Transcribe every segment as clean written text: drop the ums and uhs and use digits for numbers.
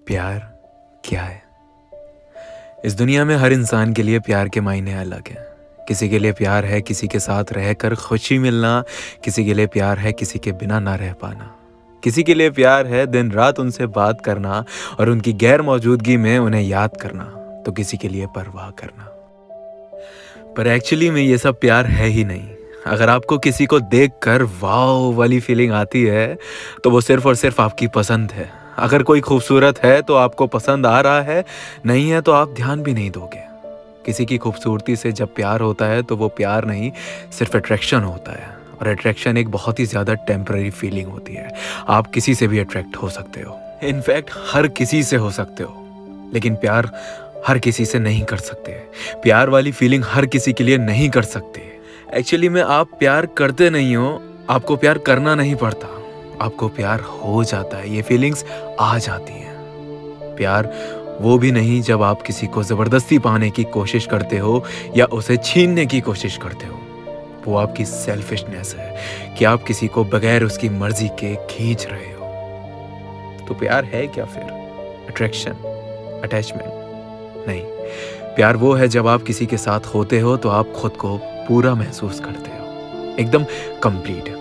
प्यार क्या है? इस दुनिया में हर इंसान के लिए प्यार के मायने अलग हैं। किसी के लिए प्यार है किसी के साथ रहकर खुशी मिलना, किसी के लिए प्यार है किसी के बिना ना रह पाना, किसी के लिए प्यार है दिन रात उनसे बात करना और उनकी गैर मौजूदगी में उन्हें याद करना, तो किसी के लिए परवाह करना। पर एक्चुअली में ये सब प्यार है ही नहीं। अगर आपको किसी को देखकर वाव वाली फीलिंग आती है तो वो सिर्फ और सिर्फ आपकी पसंद है। अगर कोई खूबसूरत है तो आपको पसंद आ रहा है, नहीं है तो आप ध्यान भी नहीं दोगे। किसी की खूबसूरती से जब प्यार होता है तो वो प्यार नहीं, सिर्फ अट्रैक्शन होता है। और अट्रैक्शन एक बहुत ही ज़्यादा टेम्पररी फीलिंग होती है। आप किसी से भी अट्रैक्ट हो सकते हो, इनफैक्ट हर किसी से हो सकते हो, लेकिन प्यार हर किसी से नहीं कर सकते। प्यार वाली फीलिंग हर किसी के लिए नहीं कर सकते। एक्चुअली में आप प्यार करते नहीं हो, आपको प्यार करना नहीं पड़ता, आपको प्यार हो जाता है। ये फीलिंग्स आ जाती हैं। प्यार वो भी नहीं जब आप किसी को ज़बरदस्ती पाने की कोशिश करते हो या उसे छीनने की कोशिश करते हो। वो आपकी सेल्फिशनेस है कि आप किसी को बगैर उसकी मर्जी के खींच रहे हो। तो प्यार है क्या फिर? Attraction, attachment? नहीं, प्यार वो है जब आप किसी के साथ होते हो तो आप खुद को पूरा महसूस करते हो, एकदम कंप्लीट।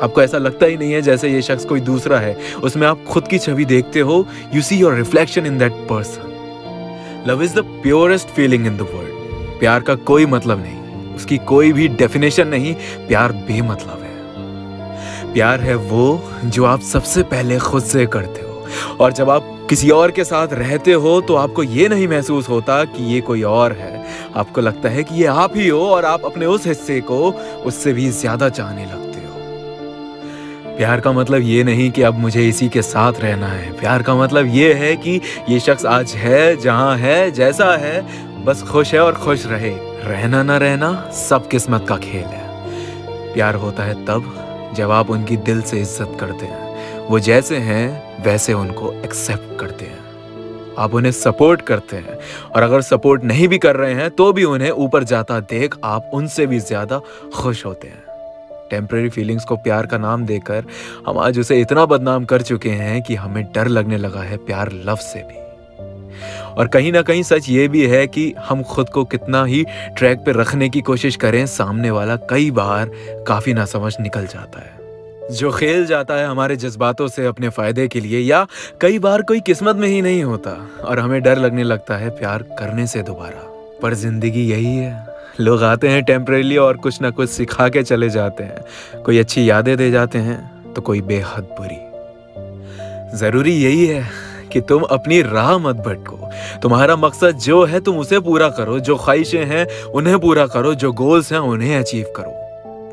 आपको ऐसा लगता ही नहीं है जैसे ये शख्स कोई दूसरा है, उसमें आप खुद की छवि देखते हो। You see your reflection in that person. Love is the purest feeling in the world. प्यार का कोई मतलब नहीं, उसकी कोई भी डेफिनेशन नहीं। प्यार बेमतलब है। प्यार है वो जो आप सबसे पहले खुद से करते हो, और जब आप किसी और के साथ रहते हो तो आपको ये नहीं महसूस होता कि ये कोई और है। आपको लगता है कि ये आप ही हो और आप अपने उस हिस्से को उससे भी ज्यादा चाहने लगते हो। प्यार का मतलब ये नहीं कि अब मुझे इसी के साथ रहना है। प्यार का मतलब ये है कि ये शख्स आज है जहां है, जैसा है, बस खुश है और खुश रहे। रहना ना रहना सब किस्मत का खेल है। प्यार होता है तब जब आप उनकी दिल से इज्जत करते हैं, वो जैसे हैं वैसे उनको एक्सेप्ट करते हैं, आप उन्हें सपोर्ट करते हैं, और अगर सपोर्ट नहीं भी कर रहे हैं तो भी उन्हें ऊपर जाता देख आप उनसे भी ज्यादा खुश होते हैं। टेम्पररी फीलिंग्स को प्यार का नाम देकर हम आज उसे इतना बदनाम कर चुके हैं कि हमें डर लगने लगा है प्यार लव से भी। और कहीं ना कहीं सच ये भी है कि हम खुद को कितना ही ट्रैक पे रखने की कोशिश करें, सामने वाला कई बार काफी नासमझ निकल जाता है, जो खेल जाता है हमारे जज्बातों से अपने फायदे के लिए, या कई बार कोई किस्मत में ही नहीं होता और हमें डर लगने लगता है प्यार करने से दोबारा। पर जिंदगी यही है, लोग आते हैं टेम्परेली और कुछ ना कुछ सिखा के चले जाते हैं। कोई अच्छी यादें दे जाते हैं तो कोई बेहद बुरी। जरूरी यही है कि तुम अपनी राह मत भटको। तुम्हारा मकसद जो है तुम उसे पूरा करो, जो ख्वाहिशें हैं उन्हें पूरा करो, जो गोल्स हैं उन्हें अचीव करो।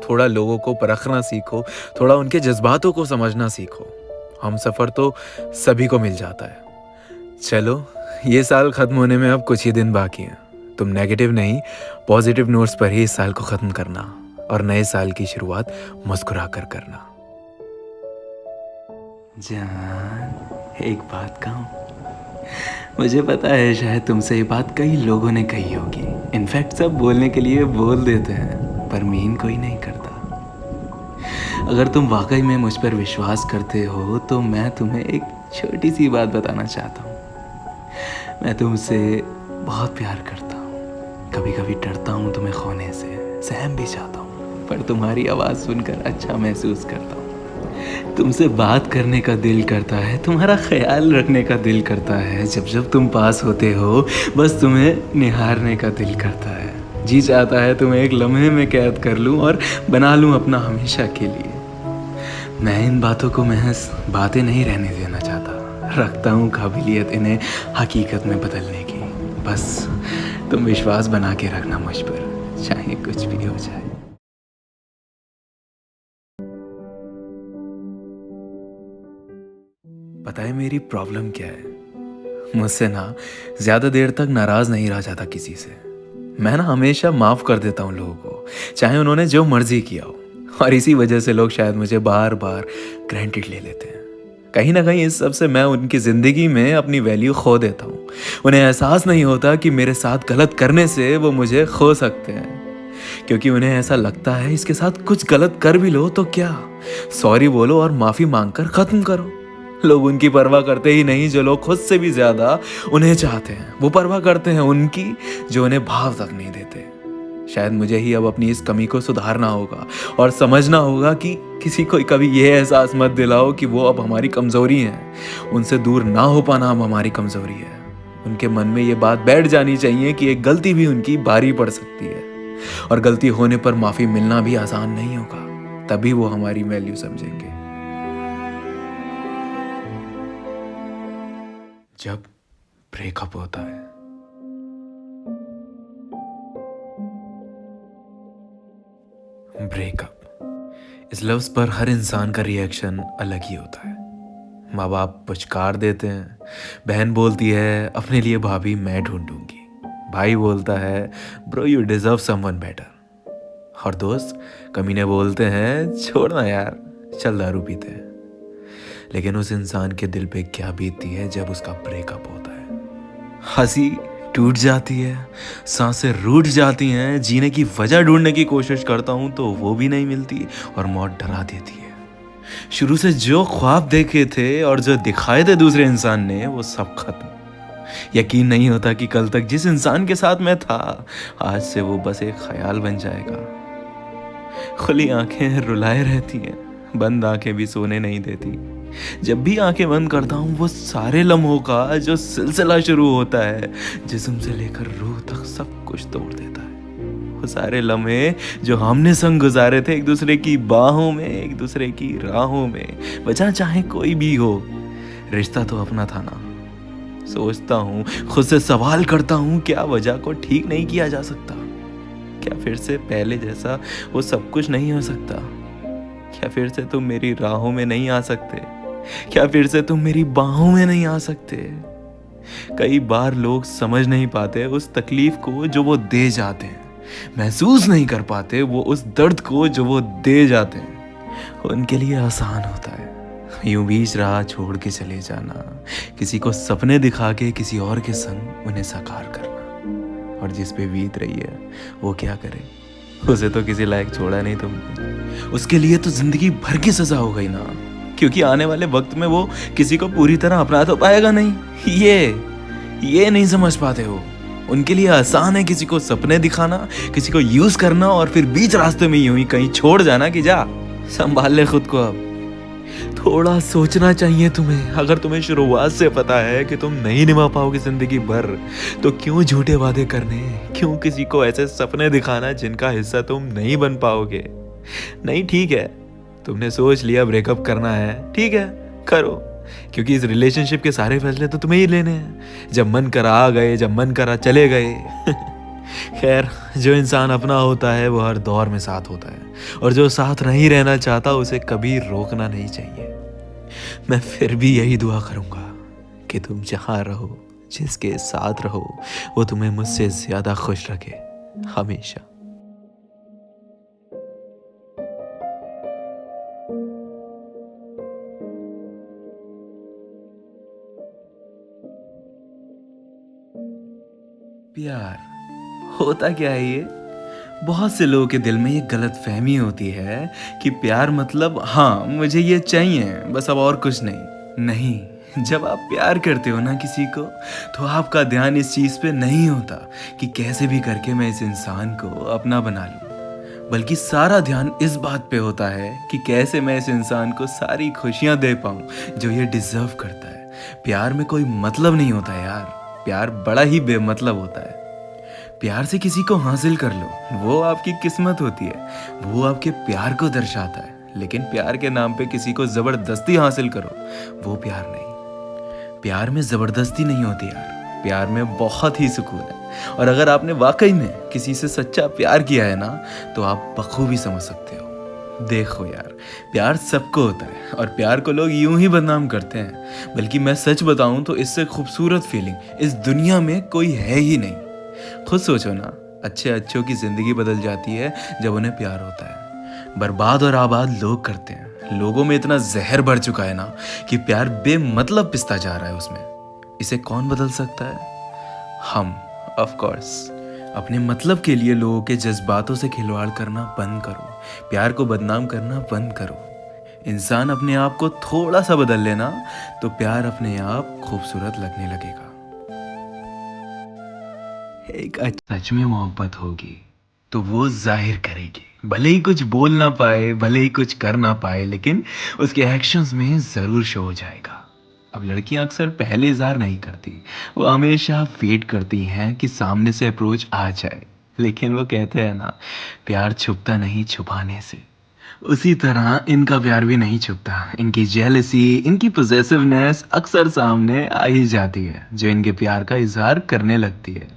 थोड़ा लोगों को परखना सीखो, थोड़ा उनके जज्बातों को समझना सीखो। हम सफ़र तो सभी को मिल जाता है। चलो, ये साल ख़त्म होने में अब कुछ ही दिन बाकी हैं। तुम नेगेटिव नहीं, पॉजिटिव नोट्स पर ही इस साल को ख़त्म करना और नए साल की शुरुआत मुस्कुरा कर करना। जान, एक बात कहूँ? मुझे पता है शायद तुमसे ये बात कई लोगों ने कही होगी। इनफैक्ट सब बोलने के लिए बोल देते हैं, पर मीन कोई नहीं करता। अगर तुम वाकई में मुझ पर विश्वास करते हो तो मैं तुम्हें एक छोटी सी बात बताना चाहता हूँ। मैं तुमसे बहुत प्यार करता हूँ। कभी कभी डरता हूँ तुम्हें खोने से, सहम भी चाहता हूँ, पर तुम्हारी आवाज़ सुनकर अच्छा महसूस करता हूँ। तुमसे बात करने का दिल करता है, तुम्हारा ख्याल रखने का दिल करता है। जब जब तुम पास होते हो बस तुम्हें निहारने का दिल करता है। जी चाहता है तुम्हें एक लम्हे में कैद कर लूं और बना लूं अपना हमेशा के लिए। मैं इन बातों को महज बातें नहीं रहने देना चाहता। रखता हूँ काबिलियत इन्हें हकीकत में बदलने की। बस तुम विश्वास बना के रखना मुझ पर, चाहे कुछ भी हो जाए। पता है मेरी प्रॉब्लम क्या है? मुझसे ना ज़्यादा देर तक नाराज़ नहीं रहा जाता किसी से। मैं ना हमेशा माफ़ कर देता हूँ लोगों को, चाहे उन्होंने जो मर्जी किया हो। और इसी वजह से लोग शायद मुझे बार बार ग्रांटेड ले लेते हैं। कहीं ना कहीं इस सब से मैं उनकी ज़िंदगी में अपनी वैल्यू खो देता हूँ। उन्हें एहसास नहीं होता कि मेरे साथ गलत करने से वो मुझे खो सकते हैं, क्योंकि उन्हें ऐसा लगता है इसके साथ कुछ गलत कर भी लो तो क्या, सॉरी बोलो और माफ़ी मांगकर ख़त्म करो। लोग उनकी परवाह करते ही नहीं जो लोग खुद से भी ज्यादा उन्हें चाहते हैं। वो परवाह करते हैं उनकी जो उन्हें भाव तक नहीं देते। शायद मुझे ही अब अपनी इस कमी को सुधारना होगा और समझना होगा कि किसी को कभी यह एहसास मत दिलाओ कि वो अब हमारी कमजोरी है। उनसे दूर ना हो पाना अब हमारी कमजोरी है। उनके मन में ये बात बैठ जानी चाहिए कि एक गलती भी उनकी भारी पड़ सकती है और गलती होने पर माफी मिलना भी आसान नहीं होगा। तभी वो हमारी वैल्यू समझेंगे। जब ब्रेकअप होता है, ब्रेकअप इस लफ्ज पर हर इंसान का रिएक्शन अलग ही होता है। माँ बाप पुचकार देते हैं, बहन बोलती है अपने लिए भाभी मैं ढूंढूंगी, भाई बोलता है bro you deserve someone better, और दोस्त कमीने बोलते हैं छोड़ना यार चल दारू पीते हैं। लेकिन उस इंसान के दिल पे क्या बीतती है जब उसका ब्रेकअप होता है। हंसी टूट जाती है, सांसें रूठ जाती हैं, जीने की वजह ढूंढने की कोशिश करता हूं तो वो भी नहीं मिलती और मौत डरा देती है। शुरू से जो ख्वाब देखे थे और जो दिखाए थे दूसरे इंसान ने वो सब खत्म। यकीन नहीं होता कि कल तक जिस इंसान के साथ मैं था आज से वो बस एक ख्याल बन जाएगा। खुली आंखें रुलाए रहती हैं, बंद आंखें भी सोने नहीं देती। जब भी आंखें बंद करता हूँ वो सारे लम्हों का जो सिलसिला शुरू होता है, जिस्म से लेकर रूह तक सब कुछ तोड़ देता है। वो सारे लम्हे जो हमने संग गुजारे थे एक दूसरे की बाहों में, एक दूसरे की राहों में, वजह चाहे कोई भी हो, रिश्ता तो अपना था ना। सोचता हूँ, खुद से सवाल करता हूँ, क्या वजह को ठीक नहीं किया जा सकता? क्या फिर से पहले जैसा वो सब कुछ नहीं हो सकता? क्या फिर से तुम मेरी राहों में नहीं आ सकते? क्या फिर से तुम मेरी बाहों में नहीं आ सकते? कई बार लोग समझ नहीं पाते उस तकलीफ को जो वो दे जाते हैं, महसूस नहीं कर पाते वो उस दर्द को जो वो दे जाते हैं। उनके लिए आसान होता है यूं बीच राह छोड़ के चले जाना, किसी को सपने दिखा के किसी और के संग उन्हें साकार करना। और जिस पे बीत रही है वो क्या करे, उसे तो किसी लायक छोड़ा नहीं तुमने, उसके लिए तो जिंदगी भर की सजा हो गई ना, क्योंकि आने वाले वक्त में वो किसी को पूरी तरह अपना तो पाएगा नहीं। ये नहीं समझ पाते हो। उनके लिए आसान है किसी को सपने दिखाना, किसी को यूज करना और फिर बीच रास्ते में यूं ही कहीं छोड़ जाना कि जा संभाल ले खुद को। अब थोड़ा सोचना चाहिए तुम्हें। अगर तुम्हें शुरुआत से पता है कि तुम नहीं निभा पाओगे जिंदगी भर, तो क्यों झूठे वादे करने, क्यों किसी को ऐसे सपने दिखाना जिनका हिस्सा तुम नहीं बन पाओगे? नहीं, ठीक है, तुमने सोच लिया ब्रेकअप करना है, ठीक है करो, क्योंकि इस रिलेशनशिप के सारे फैसले तो तुम्हें ही लेने हैं। जब मन करा आ गए, जब मन करा चले गए। खैर, जो इंसान अपना होता है वो हर दौर में साथ होता है, और जो साथ नहीं रहना चाहता उसे कभी रोकना नहीं चाहिए। मैं फिर भी यही दुआ करूंगा कि तुम जहां रहो, जिसके साथ रहो, वो तुम्हें मुझसे ज्यादा खुश रखे हमेशा। प्यार होता क्या है ये? बहुत से लोगों के दिल में ये गलत फहमी होती है कि प्यार मतलब हाँ मुझे ये चाहिए बस, अब और कुछ नहीं। जब आप प्यार करते हो ना किसी को, तो आपका ध्यान इस चीज़ पे नहीं होता कि कैसे भी करके मैं इस इंसान को अपना बना लूँ, बल्कि सारा ध्यान इस बात पे होता है कि कैसे मैं इस इंसान को सारी खुशियाँ दे पाऊँ जो ये डिजर्व करता है। प्यार में कोई मतलब नहीं होता यार, प्यार बड़ा ही बेमतलब होता है। प्यार से किसी को हासिल कर लो, वो आपकी किस्मत होती है, वो आपके प्यार को दर्शाता है। लेकिन प्यार के नाम पे किसी को जबरदस्ती हासिल करो, वो प्यार नहीं। प्यार में जबरदस्ती नहीं होती यार, प्यार में बहुत ही सुकून है। और अगर आपने वाकई में किसी से सच्चा प्यार किया है ना, तो आप बखूबी समझ सकते हो। देखो यार, प्यार सबको होता है और प्यार को लोग यूं ही बदनाम करते हैं, बल्कि मैं सच बताऊं तो इससे खूबसूरत फीलिंग इस दुनिया में कोई है ही नहीं। खुद सोचो ना, अच्छों की जिंदगी बदल जाती है जब उन्हें प्यार होता है। बर्बाद और आबाद लोग करते हैं। लोगों में इतना जहर भर चुका है ना कि प्यार बेमतलब पिसता जा रहा है उसमें। इसे कौन बदल सकता है? हम, ऑफ कोर्स। अपने मतलब के लिए लोगों के जज्बातों से खिलवाड़ करना बंद करो, प्यार को बदनाम करना बंद करो। इंसान अपने आप को थोड़ा सा बदल लेना तो प्यार अपने आप खूबसूरत लगने लगेगा। एक सच में मोहब्बत होगी तो वो जाहिर करेगी, भले ही कुछ बोल ना पाए, भले ही कुछ कर ना पाए, लेकिन उसके एक्शंस में जरूर शो हो जाएगा। अब लड़कियां अक्सर पहले इजहार नहीं करती, वो हमेशा वेट करती हैं कि सामने से अप्रोच आ जाए। लेकिन वो कहते हैं ना, प्यार छुपता नहीं छुपाने से। उसी तरह इनका प्यार भी नहीं छुपता, इनकी जेलसी, इनकी पोजेसिवनेस अक्सर सामने आ ही जाती है, जो इनके प्यार का इजहार करने लगती है।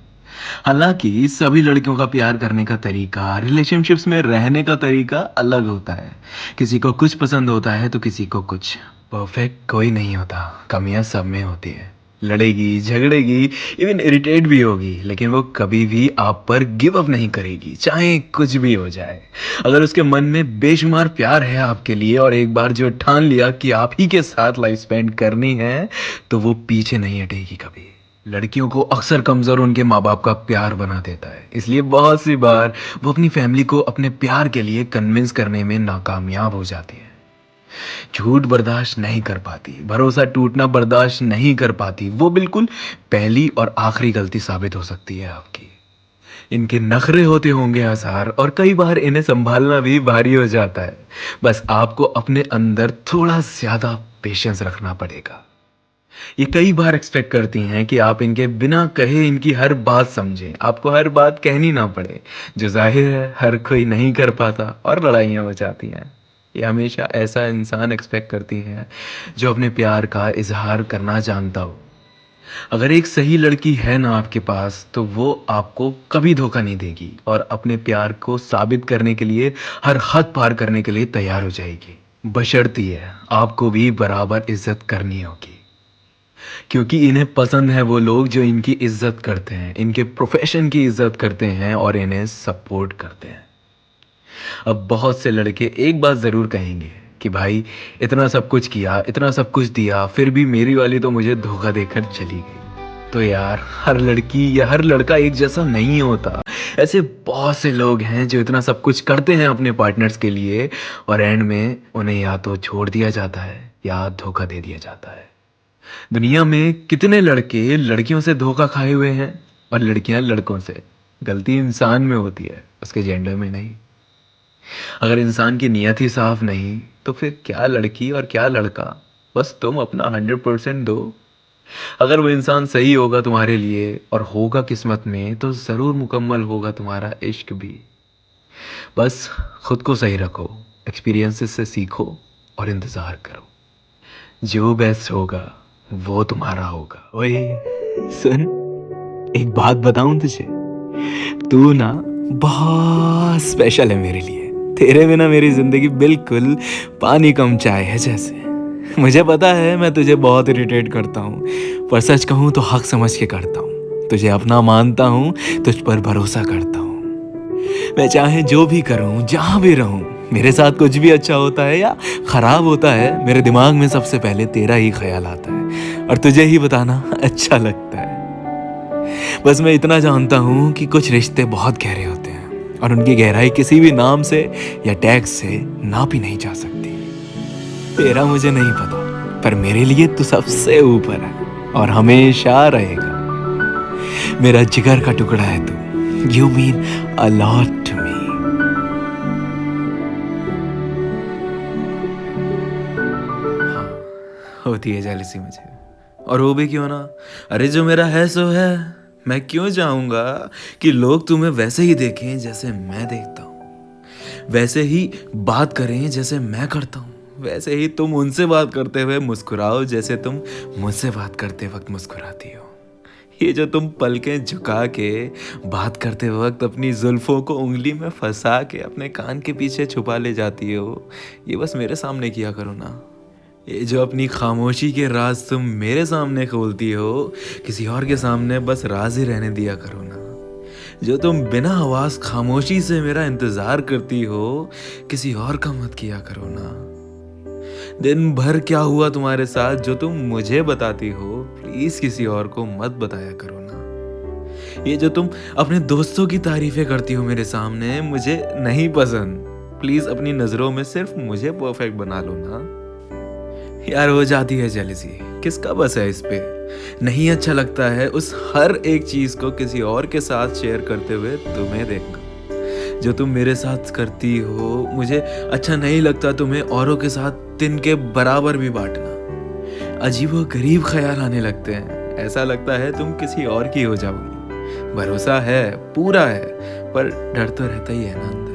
हालांकि सभी लड़कियों का प्यार करने का तरीका, रिलेशनशिप्स में रहने का तरीका अलग होता है। किसी को कुछ पसंद होता है तो किसी को कुछ। परफेक्ट कोई नहीं होता, कमियां सब में होती है। लड़ेगी, झगड़ेगी, इवन इरिटेट भी होगी, लेकिन वो कभी भी आप पर गिव अप नहीं करेगी, चाहे कुछ भी हो जाए। अगर उसके मन में बेशुमार प्यार है आपके लिए और एक बार जो ठान लिया कि आप ही के साथ लाइफ स्पेंड करनी है, तो वो पीछे नहीं हटेगी कभी। लड़कियों को अक्सर कमजोर उनके माँ बाप का प्यार बना देता है, इसलिए बहुत सी बार वो अपनी फैमिली को अपने प्यार के लिए कन्विंस करने में नाकामयाब हो जाती है। झूठ बर्दाश्त नहीं कर पाती, भरोसा टूटना बर्दाश्त नहीं कर पाती। वो बिल्कुल पहली और आखिरी गलती साबित हो सकती है आपकी। इनके नखरे होते होंगे आसार, और कई बार इन्हें संभालना भी भारी हो जाता है। बस आपको अपने अंदर थोड़ा ज्यादा पेशेंस रखना पड़ेगा। ये कई बार एक्सपेक्ट करती हैं कि आप इनके बिना कहे इनकी हर बात समझें, आपको हर बात कहनी ना पड़े, जो जाहिर है हर कोई नहीं कर पाता और लड़ाइयाँ हो जाती हैं। ये हमेशा ऐसा इंसान एक्सपेक्ट करती हैं जो अपने प्यार का इजहार करना जानता हो। अगर एक सही लड़की है ना आपके पास, तो वो आपको कभी धोखा नहीं देगी और अपने प्यार को साबित करने के लिए हर हद पार करने के लिए तैयार हो जाएगी। बशर्ती है आपको भी बराबर इज्जत करनी होगी, क्योंकि इन्हें पसंद है वो लोग जो इनकी इज्जत करते हैं, इनके प्रोफेशन की इज्जत करते हैं और इन्हें सपोर्ट करते हैं। अब बहुत से लड़के एक बात ज़रूर कहेंगे कि भाई, इतना सब कुछ किया, इतना सब कुछ दिया, फिर भी मेरी वाली तो मुझे धोखा देकर चली गई। तो यार, हर लड़की या हर लड़का एक जैसा नहीं होता। ऐसे बहुत से लोग हैं जो इतना सब कुछ करते हैं अपने पार्टनर्स के लिए, और एंड में उन्हें या तो छोड़ दिया जाता है या धोखा दे दिया जाता है। दुनिया में कितने लड़के लड़कियों से धोखा खाए हुए हैं और लड़कियां लड़कों से। गलती इंसान में होती है, उसके जेंडर में नहीं। अगर इंसान की नियत ही साफ नहीं, तो फिर क्या लड़की और क्या लड़का, बस तुम अपना 100% दो। अगर वो इंसान सही होगा तुम्हारे लिए और होगा किस्मत में, तो जरूर मुकम्मल होगा तुम्हारा इश्क भी। बस खुद को सही रखो, एक्सपीरियंसेस से सीखो और इंतजार करो। जो बेस्ट होगा वो तुम्हारा होगा। ओए सुन, एक बात बताऊं तुझे, तू ना बहुत स्पेशल है मेरे लिए। तेरे बिना मेरी जिंदगी बिल्कुल पानी कम चाय है जैसे। मुझे पता है मैं तुझे बहुत इरिटेट करता हूँ, पर सच कहूँ तो हक समझ के करता हूँ। तुझे अपना मानता हूँ, तुझ पर भरोसा करता हूँ। मैं चाहे जो भी करूं, जहां भी रहूं, मेरे साथ कुछ भी अच्छा होता है या खराब होता है, मेरे दिमाग में सबसे पहले तेरा ही ख्याल आता है और तुझे ही बताना अच्छा लगता है। बस मैं इतना जानता हूं कि कुछ रिश्ते बहुत गहरे होते हैं और उनकी गहराई किसी भी नाम से या टैग से नापी नहीं जा सकती। तेरा मुझे नहीं पता, पर मेरे लिए तू सबसे ऊपर है और हमेशा रहेगा। मेरा जिगर का टुकड़ा है तू। You mean a lot to me. हाँ, होती है जेलसी मुझे, और वो भी क्यों ना। अरे जो मेरा है सो है, मैं क्यों चाहूंगा कि लोग तुम्हें वैसे ही देखें जैसे मैं देखता हूँ, वैसे ही बात करें जैसे मैं करता हूँ, वैसे ही तुम उनसे बात करते हुए मुस्कुराओ जैसे तुम मुझसे बात करते वक्त मुस्कुराती हो। ये जो तुम पलकें झुका के बात करते वक्त अपनी जुल्फों को उंगली में फंसा के अपने कान के पीछे छुपा ले जाती हो, ये बस मेरे सामने किया करो ना। ये जो अपनी खामोशी के राज तुम मेरे सामने खोलती हो, किसी और के सामने बस राज ही रहने दिया करो ना। जो तुम बिना आवाज खामोशी से मेरा इंतजार करती हो, किसी और का मत किया करो ना। दिन भर क्या हुआ तुम्हारे साथ जो तुम मुझे बताती हो, प्लीज किसी और को मत बताया करो ना। ये जो तुम अपने दोस्तों की तारीफें करती हो मेरे सामने, मुझे नहीं पसंद, प्लीज अपनी नजरों में सिर्फ मुझे परफेक्ट बना लो ना। यार हो जाती है जेलसी, किसका बस है इस पे। नहीं अच्छा लगता है उस हर एक चीज को किसी और के साथ शेयर करते हुए तुम्हें देखना। जो तुम मेरे साथ करती हो मुझे अच्छा नहीं लगता तुम्हें औरों के साथ तिन के बराबर भी बांटना। अजीबो गरीब ख्याल आने लगते हैं, ऐसा लगता है तुम किसी और की हो जाओगी। भरोसा है पूरा है, पर डर तो रहता ही है ना अंदर।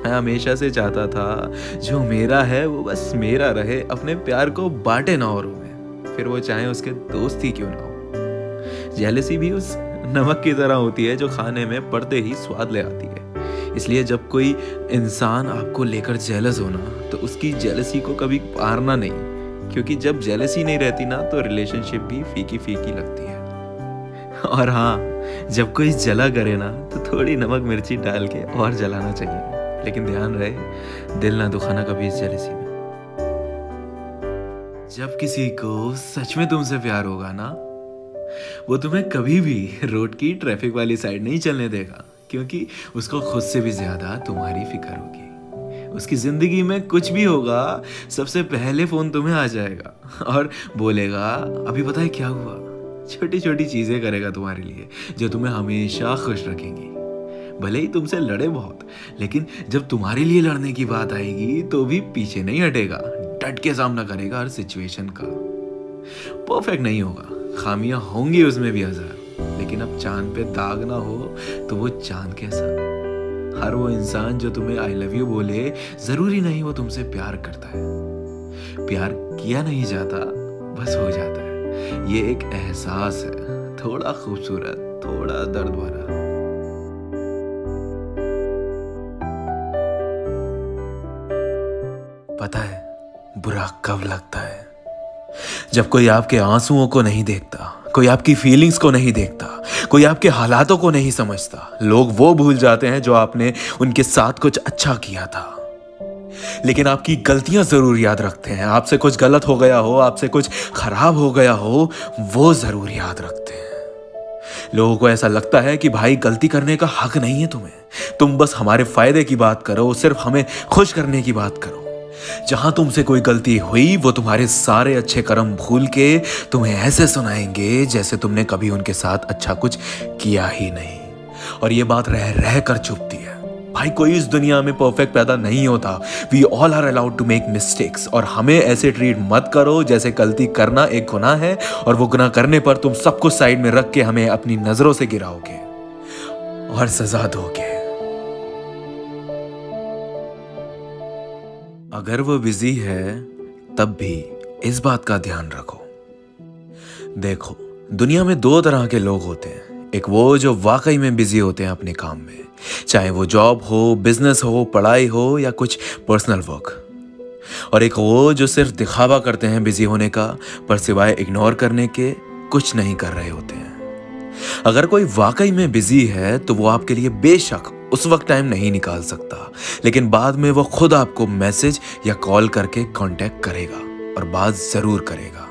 मैं हमेशा से चाहता था जो मेरा है वो बस मेरा रहे, अपने प्यार को बांटे ना औरों में, फिर वो चाहे उसके दोस्त ही क्यों ना हो। जेलसी भी उस नमक की तरह होती है जो खाने में पड़ते ही स्वाद ले आती है। इसलिए जब कोई इंसान आपको लेकर जेलस हो ना, तो उसकी जेलसी को कभी पारना नहीं, क्योंकि जब जेलसी नहीं रहती ना तो रिलेशनशिप भी फीकी फीकी लगती है। और हाँ, जब कोई जला करे ना तो थोड़ी नमक मिर्ची डाल के और जलाना चाहिए, लेकिन ध्यान रहे दिल ना दुखाना कभी इस जेलसी में। जब किसी को सच में तुमसे प्यार होगा ना, वो तुम्हें कभी भी रोड की ट्रैफिक वाली साइड नहीं चलने देगा, क्योंकि उसको खुद से भी ज्यादा तुम्हारी फिक्र होगी। उसकी जिंदगी में कुछ भी होगा सबसे पहले फोन तुम्हें आ जाएगा और बोलेगा अभी पता है क्या हुआ। छोटी छोटी चीजें करेगा तुम्हारे लिए जो तुम्हें हमेशा खुश रखेंगी। भले ही तुमसे लड़े बहुत, लेकिन जब तुम्हारे लिए लड़ने की बात आएगी तो भी पीछे नहीं हटेगा, डट के सामना करेगा हर सिचुएशन का। परफेक्ट नहीं होगा, खामियां होंगी उसमें भी हजार, लेकिन अब चांद पे दाग ना हो तो वो चांद कैसा। हर वो इंसान जो तुम्हें आई लव यू बोले, जरूरी नहीं वो तुमसे प्यार करता है। प्यार किया नहीं जाता, बस हो जाता है। ये एक एहसास है, थोड़ा खूबसूरत, थोड़ा दर्द भरा। पता है बुरा कब लगता है? जब कोई आपके आंसुओं को नहीं देखता, कोई आपकी फीलिंग्स को नहीं देखता, कोई आपके हालातों को नहीं समझता। लोग वो भूल जाते हैं जो आपने उनके साथ कुछ अच्छा किया था, लेकिन आपकी गलतियां जरूर याद रखते हैं। आपसे कुछ गलत हो गया हो, आपसे कुछ खराब हो गया हो, वो जरूर याद रखते हैं। लोगों को ऐसा लगता है कि भाई गलती करने का हक नहीं है तुम्हें, तुम बस हमारे फायदे की बात करो, सिर्फ हमें खुश करने की बात करो। जहां तुमसे कोई गलती हुई वो तुम्हारे सारे अच्छे कर्म भूल के तुम्हें ऐसे सुनाएंगे जैसे तुमने कभी उनके साथ अच्छा कुछ किया ही नहीं। और ये बात रह रह कर चुभती है। भाई कोई इस दुनिया में परफेक्ट पैदा नहीं होता। We all are allowed to make mistakes, और हमें ऐसे ट्रीट मत करो जैसे गलती करना एक गुनाह है और वो गुनाह करने पर तुम सब कुछ साइड में रख के हमें अपनी नजरों से गिराओगे और सजा दोगे। अगर वो बिजी है तब भी इस बात का ध्यान रखो। देखो, दुनिया में दो तरह के लोग होते हैं। एक वो जो वाकई में बिजी होते हैं अपने काम में, चाहे वो जॉब हो, बिजनेस हो, पढ़ाई हो या कुछ पर्सनल वर्क। और एक वो जो सिर्फ दिखावा करते हैं बिजी होने का, पर सिवाय इग्नोर करने के कुछ नहीं कर रहे होते हैं। अगर कोई वाकई में बिजी है तो वो आपके लिए बेशक उस वक्त टाइम नहीं निकाल सकता, लेकिन बाद में वो खुद आपको मैसेज या कॉल करके कांटेक्ट करेगा और बात जरूर करेगा।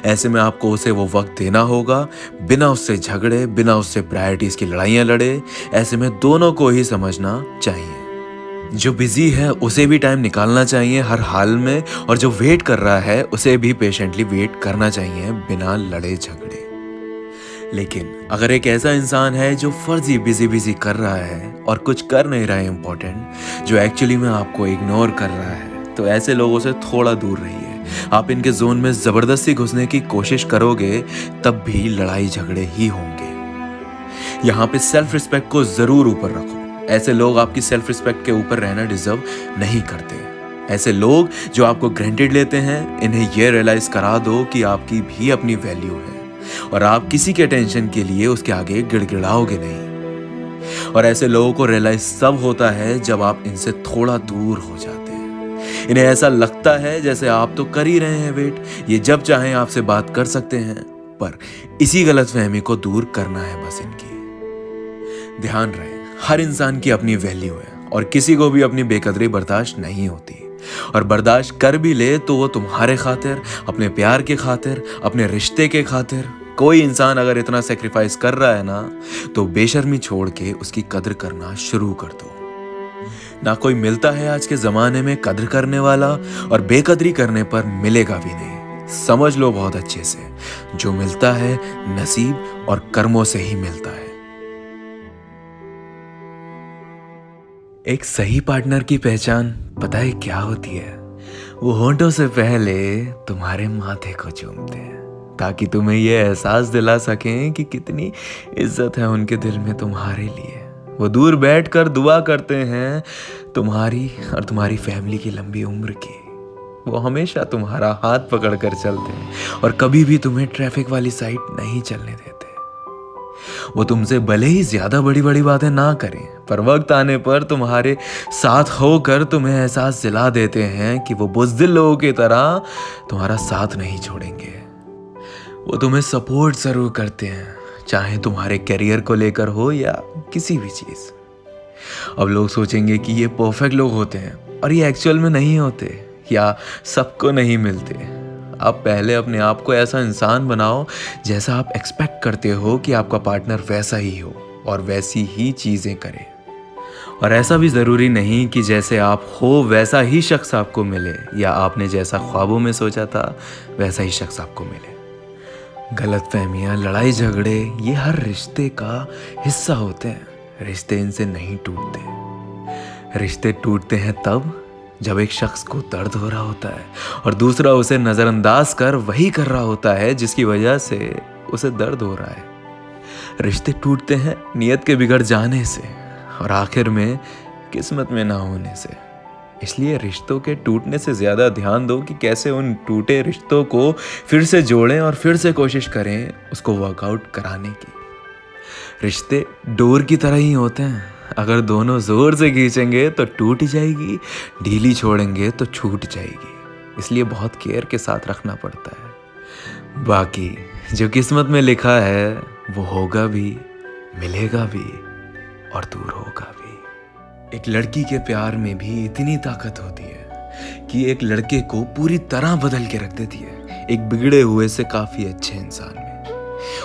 ऐसे में आपको उसे वो वक्त देना होगा, बिना उससे झगड़े, बिना उससे प्रायोरिटीज की लड़ाइयां लड़े। ऐसे में दोनों को ही समझना चाहिए। जो बिजी है उसे भी टाइम निकालना चाहिए हर हाल में, और जो वेट कर रहा है उसे भी पेशेंटली वेट करना चाहिए बिना लड़े झगड़े। लेकिन अगर एक ऐसा इंसान है जो फर्जी बिजी कर रहा है और कुछ कर नहीं रहा है इंपॉर्टेंट, जो एक्चुअली में आपको इग्नोर कर रहा है, तो ऐसे लोगों से थोड़ा दूर रहिए। आप इनके जोन में जबरदस्ती घुसने की कोशिश करोगे तब भी लड़ाई झगड़े ही होंगे। यहाँ पे सेल्फ रिस्पेक्ट को जरूर ऊपर रखो। ऐसे लोग आपकी सेल्फ रिस्पेक्ट के ऊपर रहना डिजर्व नहीं करते। ऐसे लोग जो आपको ग्रांटेड लेते हैं, इन्हें यह रियलाइज करा दो कि आपकी भी अपनी वैल्यू है और आप किसी के टेंशन के लिए उसके आगे गिड़गिड़ाओगे नहीं। और ऐसे लोगों को रियलाइज तब होता है जब आप इनसे थोड़ा दूर हो जाते हैं। इन्हें ऐसा लगता है जैसे आप तो कर ही रहे हैं वेट, ये जब चाहें आपसे बात कर सकते हैं, पर इसी गलतफहमी को दूर करना है बस इनकी। ध्यान रहे, हर इंसान की अपनी वैल्यू है और किसी को भी अपनी बेकदरी बर्दाश्त नहीं होती। और बर्दाश्त कर भी ले तो वो तुम्हारे खातिर, अपने प्यार के खातिर, अपने रिश्ते के खातिर। कोई इंसान अगर इतना सेक्रीफाइस कर रहा है ना, तो बेशर्मी छोड़ के उसकी कदर करना शुरू कर दो। ना कोई मिलता है आज के जमाने में कद्र करने वाला, और बेकदरी करने पर मिलेगा भी नहीं। समझ लो बहुत अच्छे से, जो मिलता है नसीब और कर्मों से ही मिलता है। एक सही पार्टनर की पहचान पता है क्या होती है? वो होंठों से पहले तुम्हारे माथे को चूमते हैं, ताकि तुम्हें ये एहसास दिला सकें कि कितनी इज्जत है उनके दिल में तुम्हारे लिए। वो दूर बैठकर दुआ करते हैं तुम्हारी और तुम्हारी फैमिली की लंबी उम्र की। वो हमेशा तुम्हारा हाथ पकड़कर चलते हैं और कभी भी तुम्हें ट्रैफिक वाली साइड नहीं चलने देते। वो तुमसे भले ही ज्यादा बड़ी बड़ी बातें ना करें, पर वक्त आने पर तुम्हारे साथ होकर तुम्हें एहसास दिला देते हैं कि वो बुज़दिल लोगों की तरह तुम्हारा साथ नहीं छोड़ेंगे। वो तुम्हें सपोर्ट जरूर करते हैं, चाहे तुम्हारे करियर को लेकर हो या किसी भी चीज। अब लोग सोचेंगे कि ये परफेक्ट लोग होते हैं, और ये एक्चुअल में नहीं होते, या सबको नहीं मिलते। आप पहले अपने आप को ऐसा इंसान बनाओ जैसा आप एक्सपेक्ट करते हो कि आपका पार्टनर वैसा ही हो और वैसी ही चीजें करे। और ऐसा भी जरूरी नहीं कि जैसे आप हो वैसा ही शख्स आपको मिले, या आपने जैसा ख्वाबों में सोचा था वैसा ही शख्स आपको मिले। गलतफहमियां, लड़ाई झगड़े ये हर रिश्ते का हिस्सा होते हैं। रिश्ते इनसे नहीं टूटते। रिश्ते टूटते हैं तब जब एक शख्स को दर्द हो रहा होता है और दूसरा उसे नजरअंदाज कर वही कर रहा होता है जिसकी वजह से उसे दर्द हो रहा है। रिश्ते टूटते हैं नियत के बिगड़ जाने से, और आखिर में किस्मत में ना होने से। इसलिए रिश्तों के टूटने से ज्यादा ध्यान दो कि कैसे उन टूटे रिश्तों को फिर से जोड़ें और फिर से कोशिश करें उसको वर्कआउट कराने की। रिश्ते डोर की तरह ही होते हैं, अगर दोनों जोर से खींचेंगे तो टूट ही जाएगी, ढीली छोड़ेंगे तो छूट जाएगी। इसलिए बहुत केयर के साथ रखना पड़ता है। बाकी जो किस्मत में लिखा है वो होगा भी, मिलेगा भी और दूर होगा भी। एक लड़की के प्यार में भी इतनी ताकत होती है कि एक लड़के को पूरी तरह बदल के रख देती है, एक बिगड़े हुए से काफी अच्छे इंसान में।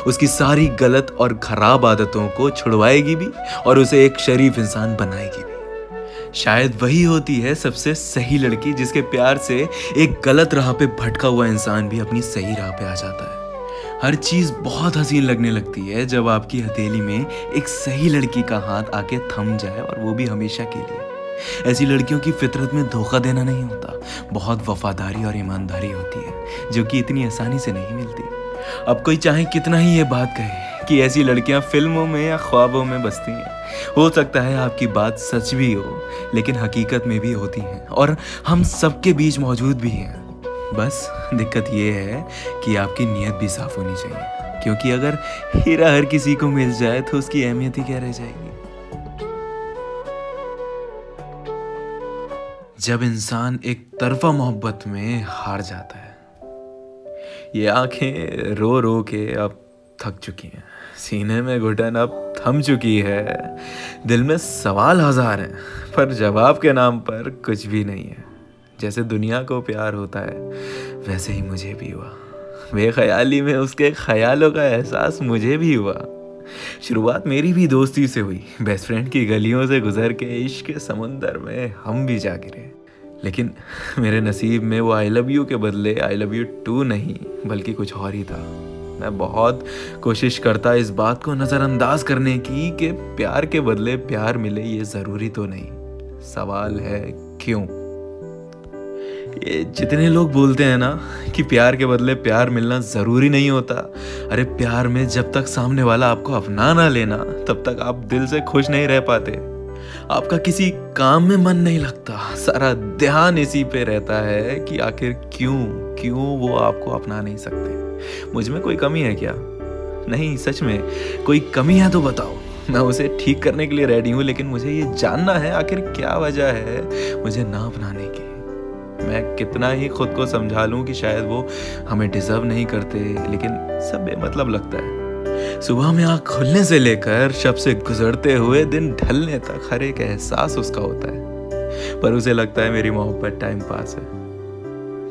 उसकी सारी गलत और खराब आदतों को छुड़वाएगी भी और उसे एक शरीफ इंसान बनाएगी भी। शायद वही होती है सबसे सही लड़की, जिसके प्यार से एक गलत राह पे भटका हुआ इंसान भी अपनी सही राह पे आ जाता है। हर चीज बहुत हसीन लगने लगती है जब आपकी हथेली में एक सही लड़की का हाथ आके थम जाए, और वो भी हमेशा के लिए। ऐसी लड़कियों की फितरत में धोखा देना नहीं होता, बहुत वफादारी और ईमानदारी होती है, जो कि इतनी आसानी से नहीं मिलती। अब कोई चाहे कितना ही ये बात कहे कि ऐसी लड़कियां फिल्मों में या ख्वाबों में बसती हैं, हो सकता है आपकी बात सच भी हो, लेकिन हकीकत में भी होती हैं और हम सबके बीच मौजूद भी हैं। बस दिक्कत ये है कि आपकी नीयत भी साफ होनी चाहिए, क्योंकि अगर हीरा हर किसी को मिल जाए तो उसकी अहमियत ही क्या रह जाएगी। जब इंसान एक तरफा मोहब्बत में हार जाता है, ये आंखें रो रो के अब थक चुकी हैं, सीने में घुटन अब थम चुकी है, दिल में सवाल हजार हैं पर जवाब के नाम पर कुछ भी नहीं है। जैसे दुनिया को प्यार होता है वैसे ही मुझे भी हुआ, बेख्याली में उसके ख्यालों का एहसास मुझे भी हुआ। शुरुआत मेरी भी दोस्ती से हुई, बेस्ट फ्रेंड की गलियों से गुजर के इश्क के समुंदर में हम भी जा गिरे। लेकिन मेरे नसीब में वो आई लव यू के बदले आई लव यू टू नहीं बल्कि कुछ और ही था। मैं बहुत कोशिश करता इस बात को नज़रअंदाज करने की कि प्यार के बदले प्यार मिले ये ज़रूरी तो नहीं। सवाल है क्यों। ये जितने लोग बोलते हैं ना कि प्यार के बदले प्यार मिलना ज़रूरी नहीं होता, अरे प्यार में जब तक सामने वाला आपको अपना ना लेना तब तक आप दिल से खुश नहीं रह पाते। आपका किसी काम में मन नहीं लगता, सारा ध्यान इसी पे रहता है कि आखिर क्यों वो आपको अपना नहीं सकते। मुझ में कोई कमी है क्या? नहीं, सच में कोई कमी है तो बताओ, मैं उसे ठीक करने के लिए रेडी हूँ, लेकिन मुझे ये जानना है आखिर क्या वजह है मुझे ना अपनाने की। मैं कितना ही खुद को समझा लूँ कि शायद वो हमें डिजर्व नहीं करते, लेकिन सब बेमतलब लगता है। सुबह में आँख खुलने से लेकर शब से गुजरते हुए दिन ढलने तक हर एक एहसास उसका होता है, पर उसे लगता है मेरी मोहब्बत टाइम पास है।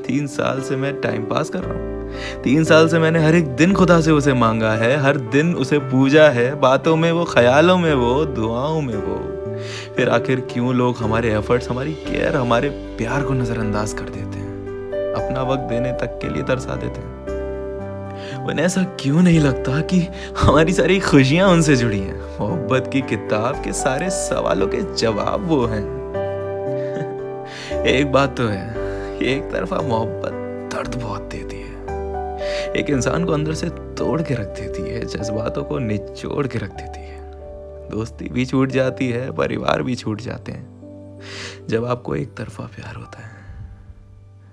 3 साल से मैं टाइम पास कर रहा हूँ। 3 साल से मैंने हर एक दिन खुदा से उसे मांगा है, हर दिन उसे पूजा है, बातों में वो, ख्यालों में वो, दुआओं में वो। फिर आखिर क्यों लोग हमारे एफर्ट्स, हमारी केयर, हमारे प्यार को नज़रअंदाज कर देते हैं, अपना वक्त देने तक के लिए तरसा देते हैं? उन्हें ऐसा क्यों नहीं लगता कि हमारी सारी खुशियां उनसे जुड़ी हैं? मोहब्बत की किताब के सारे सवालों के जवाब वो हैं। एक बात तो है, एक तरफा मोहब्बत दर्द बहुत देती है, एक इंसान को अंदर से तोड़ के रख देती है, जज्बातों को निचोड़ के रख देती है, दोस्ती भी छूट जाती है, परिवार भी छूट जाते हैं जब आपको एक तरफा प्यार होता है।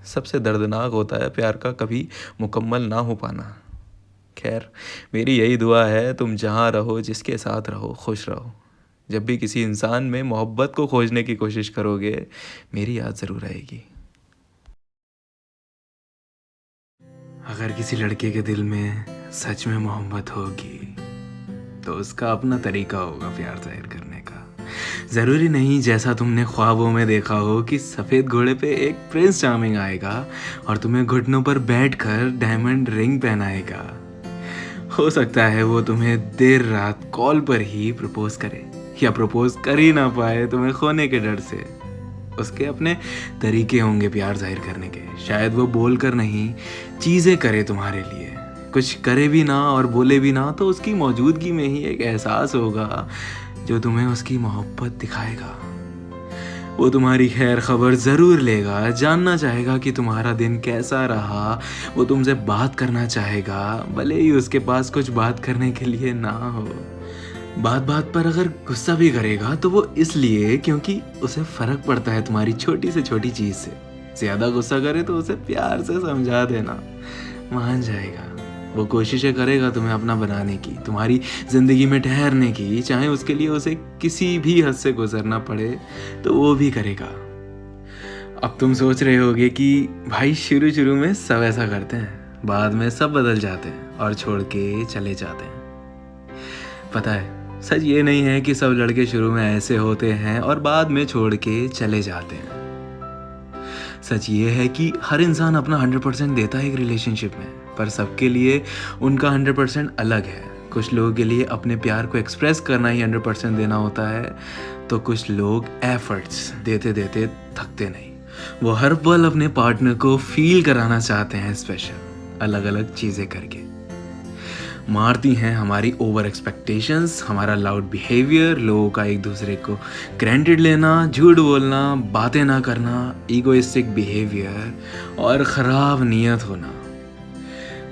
सबसे दर्दनाक होता है प्यार का कभी मुकम्मल ना हो पाना। खैर, मेरी यही दुआ है, तुम जहाँ रहो, जिसके साथ रहो, खुश रहो। जब भी किसी इंसान में मोहब्बत को खोजने की कोशिश करोगे, मेरी याद ज़रूर आएगी। अगर किसी लड़के के दिल में सच में मोहब्बत होगी तो उसका अपना तरीका होगा प्यार जाहिर करने का। ज़रूरी नहीं जैसा तुमने ख्वाबों में देखा हो कि सफ़ेद घोड़े पे एक प्रिंस चार्मिंग आएगा और तुम्हें घुटनों पर बैठकर डायमंड रिंग पहनाएगा। हो सकता है वो तुम्हें देर रात कॉल पर ही प्रपोज करे, या प्रपोज कर ही ना पाए तुम्हें खोने के डर से। उसके अपने तरीके होंगे प्यार जाहिर करने के। शायद वो बोल कर नहीं, चीज़ें करे तुम्हारे लिए। कुछ करे भी ना और बोले भी ना तो उसकी मौजूदगी में ही एक एहसास होगा जो तुम्हें उसकी मोहब्बत दिखाएगा। वो तुम्हारी खैर खबर ज़रूर लेगा, जानना चाहेगा कि तुम्हारा दिन कैसा रहा। वो तुमसे बात करना चाहेगा, भले ही उसके पास कुछ बात करने के लिए ना हो। बात बात पर अगर गुस्सा भी करेगा तो वो इसलिए क्योंकि उसे फ़र्क पड़ता है तुम्हारी छोटी से छोटी चीज़ से। ज़्यादा गुस्सा करे तो उसे प्यार से समझा देना, मान जाएगा। वो कोशिशें करेगा तुम्हें अपना बनाने की, तुम्हारी ज़िंदगी में ठहरने की, चाहे उसके लिए उसे किसी भी हद से गुजरना पड़े तो वो भी करेगा। अब तुम सोच रहे होगे कि भाई शुरू शुरू में सब ऐसा करते हैं, बाद में सब बदल जाते हैं और छोड़ के चले जाते हैं। पता है, सच ये नहीं है कि सब लड़के शुरू में ऐसे होते हैं और बाद में छोड़ के चले जाते हैं। सच ये है कि हर इंसान अपना 100% देता है एक रिलेशनशिप में, पर सबके लिए उनका 100% अलग है। कुछ लोगों के लिए अपने प्यार को एक्सप्रेस करना ही 100% देना होता है, तो कुछ लोग एफर्ट्स देते देते थकते नहीं। वो हर पल अपने पार्टनर को फील कराना चाहते हैं स्पेशल, अलग अलग चीज़ें करके। मारती हैं हमारी ओवर एक्सपेक्टेशंस, हमारा लाउड बिहेवियर, लोगों का एक दूसरे को ग्रांटेड लेना, झूठ बोलना, बातें ना करना, ईगोइस्टिक बिहेवियर और ख़राब नीयत होना।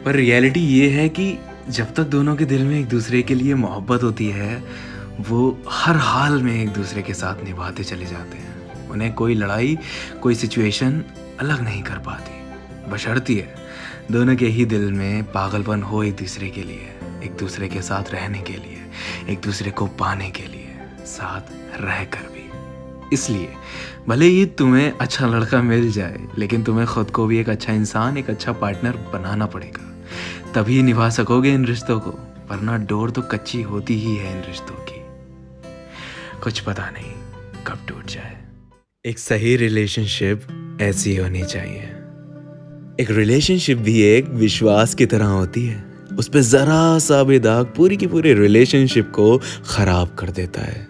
पर रियलिटी ये है कि जब तक दोनों के दिल में एक दूसरे के लिए मोहब्बत होती है, वो हर हाल में एक दूसरे के साथ निभाते चले जाते हैं। उन्हें कोई लड़ाई, कोई सिचुएशन अलग नहीं कर पाती, बशर्ती है दोनों के ही दिल में पागलपन हो एक दूसरे के लिए, एक दूसरे के साथ रहने के लिए, एक दूसरे को पाने के लिए, साथ रह कर भी। इसलिए भले ही तुम्हें अच्छा लड़का मिल जाए, लेकिन तुम्हें खुद को भी एक अच्छा इंसान, एक अच्छा पार्टनर बनाना पड़ेगा, तभी निभा सकोगे इन रिश्तों को। वरना डोर तो कच्ची होती ही है इन रिश्तों की, कुछ पता नहीं कब टूट जाए। एक सही रिलेशनशिप ऐसी होनी चाहिए। एक रिलेशनशिप भी एक विश्वास की तरह होती है, उस पर ज़रा सा भी दाग पूरी की पूरी रिलेशनशिप को ख़राब कर देता है।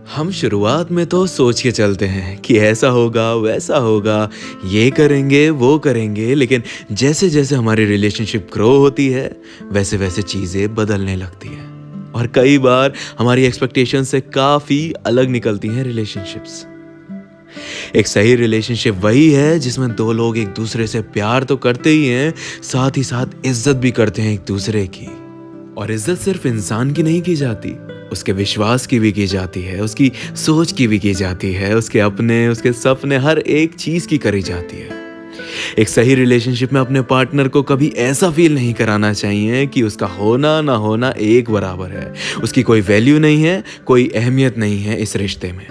हम शुरुआत में तो सोच के चलते हैं कि ऐसा होगा, वैसा होगा, ये करेंगे, वो करेंगे, लेकिन जैसे जैसे हमारी रिलेशनशिप ग्रो होती है वैसे वैसे चीज़ें बदलने लगती हैं और कई बार हमारी एक्सपेक्टेशन से काफ़ी अलग निकलती हैं रिलेशनशिप्स। एक सही रिलेशनशिप वही है जिसमें दो लोग एक दूसरे से प्यार तो करते ही हैं, साथ ही साथ इज्जत भी करते हैं एक दूसरे की। और इज्जत सिर्फ इंसान की नहीं की जाती, उसके विश्वास की भी की जाती है, उसकी सोच की भी की जाती है, उसके अपने, उसके सपने, हर एक चीज़ की करी जाती है। एक सही रिलेशनशिप में अपने पार्टनर को कभी ऐसा फील नहीं कराना चाहिए कि उसका होना ना होना एक बराबर है, उसकी कोई वैल्यू नहीं है, कोई अहमियत नहीं है इस रिश्ते में।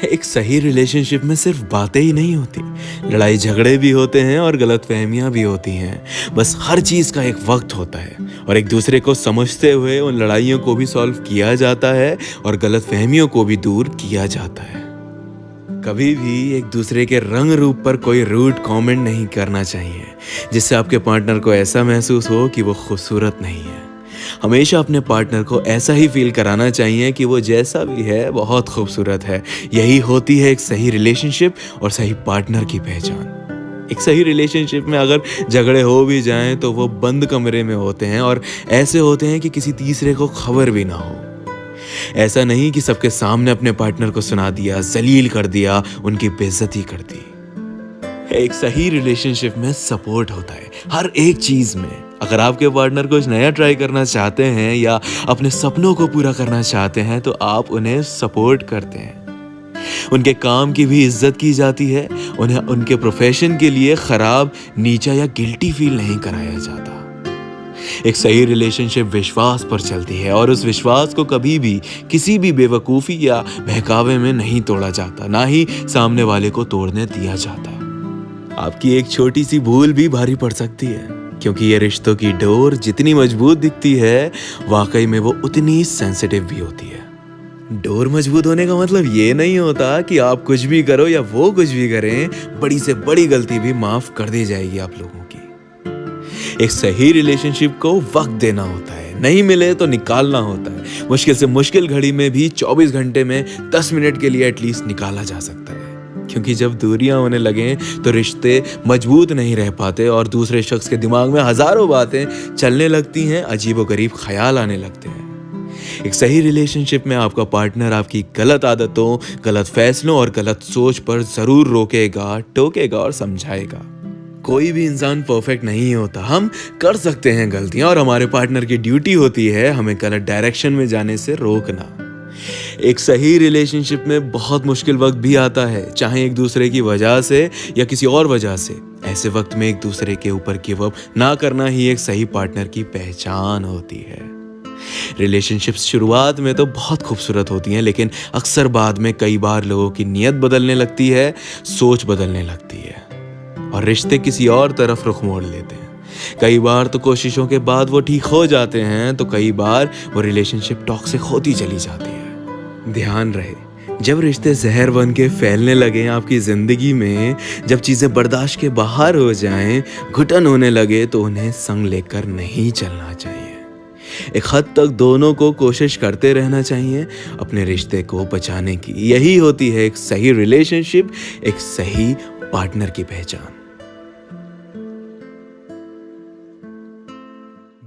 एक सही रिलेशनशिप में सिर्फ बातें ही नहीं होती, लड़ाई झगड़े भी होते हैं और गलतफहमियां भी होती हैं। बस हर चीज़ का एक वक्त होता है और एक दूसरे को समझते हुए उन लड़ाइयों को भी सॉल्व किया जाता है और गलतफहमियों को भी दूर किया जाता है। कभी भी एक दूसरे के रंग रूप पर कोई रूड कमेंट नहीं करना चाहिए जिससे आपके पार्टनर को ऐसा महसूस हो कि वो खूबसूरत नहीं है। हमेशा अपने पार्टनर को ऐसा ही फील कराना चाहिए कि वो जैसा भी है बहुत खूबसूरत है। यही होती है एक सही रिलेशनशिप और सही पार्टनर की पहचान। एक सही रिलेशनशिप में अगर झगड़े हो भी जाएं तो वो बंद कमरे में होते हैं और ऐसे होते हैं कि किसी तीसरे को खबर भी ना हो। ऐसा नहीं कि सबके सामने अपने पार्टनर को सुना दिया, जलील कर दिया, उनकी बेइज्जती कर दी। एक सही रिलेशनशिप में सपोर्ट होता है हर एक चीज में। अगर आपके पार्टनर कुछ नया ट्राई करना चाहते हैं या अपने सपनों को पूरा करना चाहते हैं तो आप उन्हें सपोर्ट करते हैं। उनके काम की भी इज्जत की जाती है। उन्हें उनके प्रोफेशन के लिए खराब, नीचा या गिल्टी फील नहीं कराया जाता। एक सही रिलेशनशिप विश्वास पर चलती है और उस विश्वास को कभी भी किसी भी बेवकूफ़ी या बहकावे में नहीं तोड़ा जाता, ना ही सामने वाले को तोड़ने दिया जाता। आपकी एक छोटी सी भूल भी भारी पड़ सकती है, क्योंकि ये रिश्तों की डोर जितनी मजबूत दिखती है वाकई में वो उतनी सेंसिटिव भी होती है। डोर मजबूत होने का मतलब ये नहीं होता कि आप कुछ भी करो या वो कुछ भी करें, बड़ी से बड़ी गलती भी माफ कर दी जाएगी आप लोगों की। एक सही रिलेशनशिप को वक्त देना होता है, नहीं मिले तो निकालना होता है। मुश्किल से मुश्किल घड़ी में भी 24 घंटे में 10 मिनट के लिए एटलीस्ट निकाला जा सकता है। क्योंकि जब दूरियां होने लगें तो रिश्ते मजबूत नहीं रह पाते और दूसरे शख्स के दिमाग में हजारों बातें चलने लगती हैं, अजीबोगरीब ख्याल आने लगते हैं। एक सही रिलेशनशिप में आपका पार्टनर आपकी गलत आदतों, गलत फैसलों और गलत सोच पर जरूर रोकेगा, टोकेगा और समझाएगा। कोई भी इंसान परफेक्ट नहीं होता। हम कर सकते हैं गलतियां और हमारे पार्टनर की ड्यूटी होती है हमें गलत डायरेक्शन में जाने से रोकना। एक सही रिलेशनशिप में बहुत मुश्किल वक्त भी आता है, चाहे एक दूसरे की वजह से या किसी और वजह से। ऐसे वक्त में एक दूसरे के ऊपर गिव अप ना करना ही एक सही पार्टनर की पहचान होती है। रिलेशनशिप्स शुरुआत में तो बहुत खूबसूरत होती हैं, लेकिन अक्सर बाद में कई बार लोगों की नीयत बदलने लगती है, सोच बदलने लगती है और रिश्ते किसी और तरफ रुख मोड़ लेते हैं। कई बार तो कोशिशों के बाद वो ठीक हो जाते हैं, तो कई बार वो रिलेशनशिप टॉक्सिक होती चली जाती है। ध्यान रहे, जब रिश्ते जहर बन के फैलने लगे आपकी जिंदगी में, जब चीजें बर्दाश्त के बाहर हो जाएं, घुटन होने लगे, तो उन्हें संग लेकर नहीं चलना चाहिए। एक हद तक दोनों को कोशिश करते रहना चाहिए अपने रिश्ते को बचाने की। यही होती है एक सही रिलेशनशिप, एक सही पार्टनर की पहचान।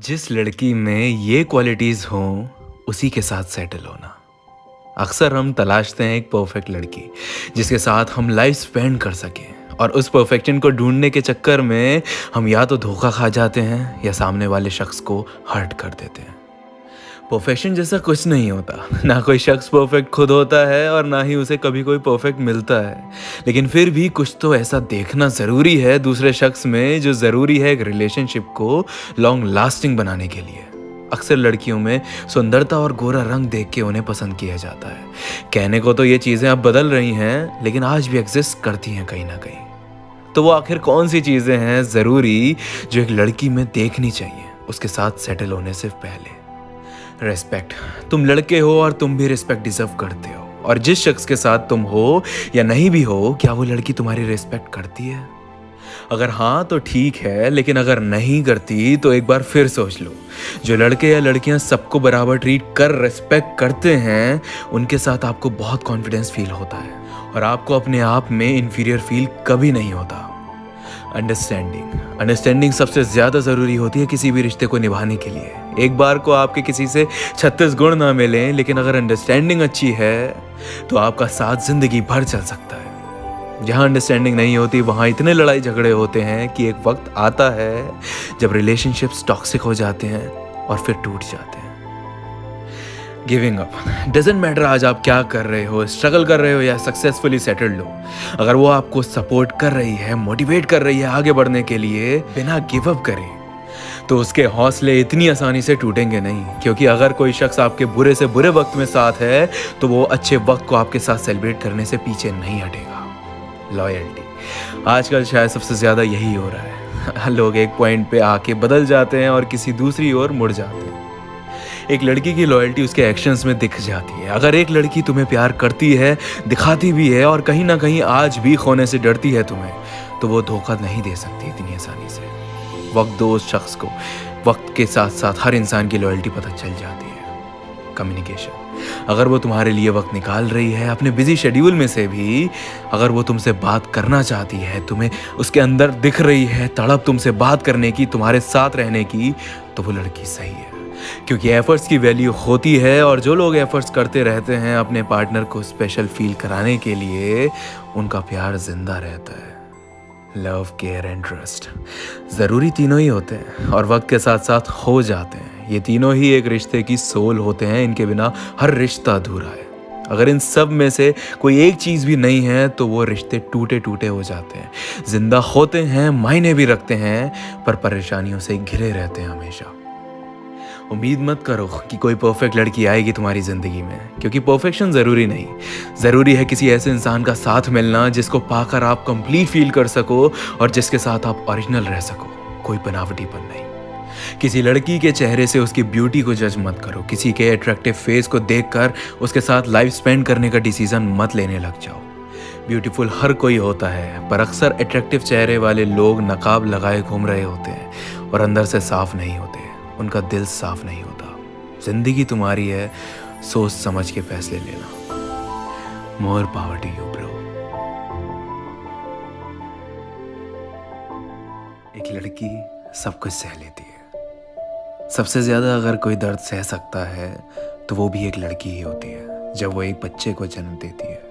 जिस लड़की में ये क्वालिटीज हों उसी के साथ सेटल होना। अक्सर हम तलाशते हैं एक परफेक्ट लड़की जिसके साथ हम लाइफ स्पेंड कर सकें, और उस परफेक्शन को ढूंढने के चक्कर में हम या तो धोखा खा जाते हैं या सामने वाले शख्स को हर्ट कर देते हैं। परफेक्शन जैसा कुछ नहीं होता, ना कोई शख्स परफेक्ट खुद होता है और ना ही उसे कभी कोई परफेक्ट मिलता है। लेकिन फिर भी कुछ तो ऐसा देखना ज़रूरी है दूसरे शख्स में जो ज़रूरी है एक रिलेशनशिप को लॉन्ग लास्टिंग बनाने के लिए। अक्सर लड़कियों में सुंदरता और गोरा रंग देख के उन्हें पसंद किया जाता है। कहने को तो ये चीज़ें अब बदल रही हैं, लेकिन आज भी एग्जिस्ट करती हैं कहीं ना कहीं। तो वो आखिर कौन सी चीज़ें हैं ज़रूरी जो एक लड़की में देखनी चाहिए उसके साथ सेटल होने से पहले? रेस्पेक्ट। तुम लड़के हो और तुम भी रिस्पेक्ट डिजर्व करते हो, और जिस शख्स के साथ तुम हो या नहीं भी हो, क्या वो लड़की तुम्हारी रिस्पेक्ट करती है? अगर हाँ तो ठीक है, लेकिन अगर नहीं करती तो एक बार फिर सोच लो। जो लड़के या लड़कियां सबको बराबर ट्रीट कर रिस्पेक्ट करते हैं उनके साथ आपको बहुत कॉन्फिडेंस फील होता है और आपको अपने आप में इंफीरियर फील कभी नहीं होता। अंडरस्टैंडिंग सबसे ज़्यादा ज़रूरी होती है किसी भी रिश्ते को निभाने के लिए। एक बार को आपके किसी से 36 गुण ना मिलें, लेकिन अगर अंडरस्टैंडिंग अच्छी है तो आपका साथ ज़िंदगी भर चल सकता है। जहाँ अंडरस्टैंडिंग नहीं होती वहाँ इतने लड़ाई झगड़े होते हैं कि एक वक्त आता है जब रिलेशनशिप्स टॉक्सिक हो जाते हैं और फिर टूट जाते हैं। गिविंग अप डजंट मैटर आज आप क्या कर रहे हो, स्ट्रगल कर रहे हो या सक्सेसफुली सेटल्ड हो। अगर वो आपको सपोर्ट कर रही है, मोटिवेट कर रही है आगे बढ़ने के लिए, बिना गिव अप करे, तो उसके हौसले इतनी आसानी से टूटेंगे नहीं। क्योंकि अगर कोई शख्स आपके बुरे से बुरे वक्त में साथ है तो वो अच्छे वक्त को आपके साथ सेलिब्रेट करने से पीछे नहीं हटेगा। लॉयल्टी आजकल शायद सबसे ज़्यादा यही हो रहा है। लोग एक पॉइंट पे आके बदल जाते हैं और किसी दूसरी ओर मुड़ जाते हैं। एक लड़की की लॉयल्टी उसके एक्शंस में दिख जाती है। अगर एक लड़की तुम्हें प्यार करती है, दिखाती भी है और कहीं ना कहीं आज भी खोने से डरती है तुम्हें, तो वो धोखा नहीं दे सकती इतनी आसानी से। वक्त दो उस शख्स को, वक्त के साथ साथ हर इंसान की लॉयल्टी पता चल जाती है। कम्युनिकेशन, अगर वो तुम्हारे लिए वक्त निकाल रही है अपने बिजी शेड्यूल में से भी, अगर वो तुमसे बात करना चाहती है, तुम्हें उसके अंदर दिख रही है तड़प तुमसे बात करने की, तुम्हारे साथ रहने की, तो वो लड़की सही है। क्योंकि एफर्ट्स की वैल्यू होती है, और जो लोग एफर्ट्स करते रहते हैं अपने पार्टनर को स्पेशल फील कराने के लिए, उनका प्यार जिंदा रहता है। लव, केयर एंड ट्रस्ट ज़रूरी तीनों ही होते हैं और वक्त के साथ साथ हो जाते हैं। ये तीनों ही एक रिश्ते की सोल होते हैं, इनके बिना हर रिश्ता अधूरा है। अगर इन सब में से कोई एक चीज़ भी नहीं है तो वो रिश्ते टूटे टूटे हो जाते हैं। जिंदा होते हैं, मायने भी रखते हैं, पर परेशानियों से घिरे रहते हैं हमेशा। उम्मीद मत करो कि कोई परफेक्ट लड़की आएगी तुम्हारी ज़िंदगी में, क्योंकि परफेक्शन ज़रूरी नहीं। ज़रूरी है किसी ऐसे इंसान का साथ मिलना जिसको पाकर आप कंप्लीट फील कर सको और जिसके साथ आप ओरिजिनल रह सको, कोई बनावटीपन नहीं। किसी लड़की के चेहरे से उसकी ब्यूटी को जज मत करो, किसी के अट्रैक्टिव फेस को देखकर उसके साथ लाइफ स्पेंड करने का डिसीजन मत लेने लग जाओ। ब्यूटीफुल हर कोई होता है, पर अक्सर अट्रैक्टिव चेहरे वाले लोग नकाब लगाए घूम रहे होते हैं और अंदर से साफ नहीं होते, उनका दिल साफ नहीं होता। जिंदगी तुम्हारी है, सोच समझ के फैसले लेना। More power to you bro. एक लड़की सब कुछ सह लेती है। सबसे ज्यादा अगर कोई दर्द सह सकता है तो वो भी एक लड़की ही होती है, जब वो एक बच्चे को जन्म देती है।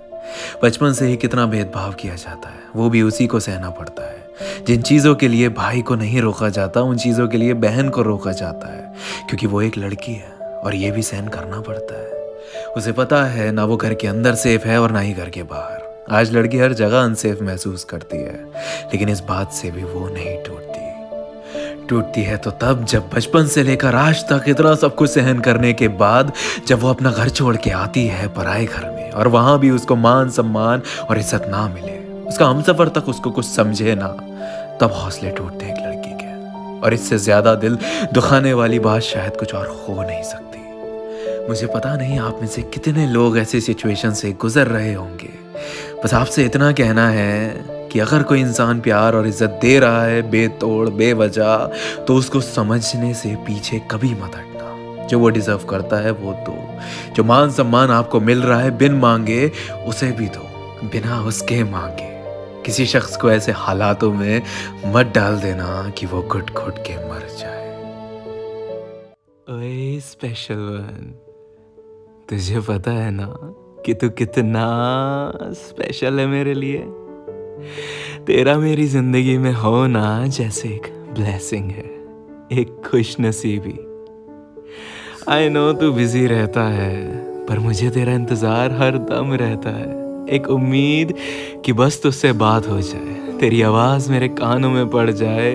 बचपन से ही कितना भेदभाव किया जाता है, वो भी उसी को सहना पड़ता है। जिन चीज़ों के लिए भाई को नहीं रोका जाता, उन चीज़ों के लिए बहन को रोका जाता है, क्योंकि वो एक लड़की है और ये भी सहन करना पड़ता है। उसे पता है ना वो घर के अंदर सेफ है और ना ही घर के बाहर। आज लड़की हर जगह अनसेफ महसूस करती है, लेकिन इस बात से भी वो नहीं टूटती है तो तब जब बचपन से लेकर आज तक इतना सब कुछ सहन करने के बाद जब वो अपना घर छोड़ के आती है पराए घर में, और वहां भी उसको मान सम्मान और इज्जत ना मिले, उसका हमसफर तक उसको कुछ समझे ना, तब हौसले टूटते एक लड़की के। और इससे ज्यादा दिल दुखाने वाली बात शायद कुछ और हो नहीं सकती। मुझे पता नहीं आप में से कितने लोग ऐसी सिचुएशन से गुजर रहे होंगे। बस आपसे इतना कहना है कि अगर कोई इंसान प्यार और इज्जत दे रहा है बेतोड़ बेवजह, तो उसको समझने से पीछे कभी मत हटना। जो वो डिजर्व करता है वो दो। जो मान सम्मान आपको मिल रहा है बिन मांगे, उसे भी दो, बिना उसके मांगे। किसी शख्स को ऐसे हालातों में मत डाल देना कि वो घुट घुट के मर जाए। ओए स्पेशल वन, तुझे पता है ना कि तू कितना स्पेशल है मेरे लिए। तेरा मेरी जिंदगी में होना जैसे एक ब्लेसिंग है, एक खुश नसीबी। आई नो तू बिजी रहता है, पर मुझे तेरा इंतजार हर दम रहता है। एक उम्मीद कि बस तुझसे बात हो जाए, तेरी आवाज मेरे कानों में पड़ जाए,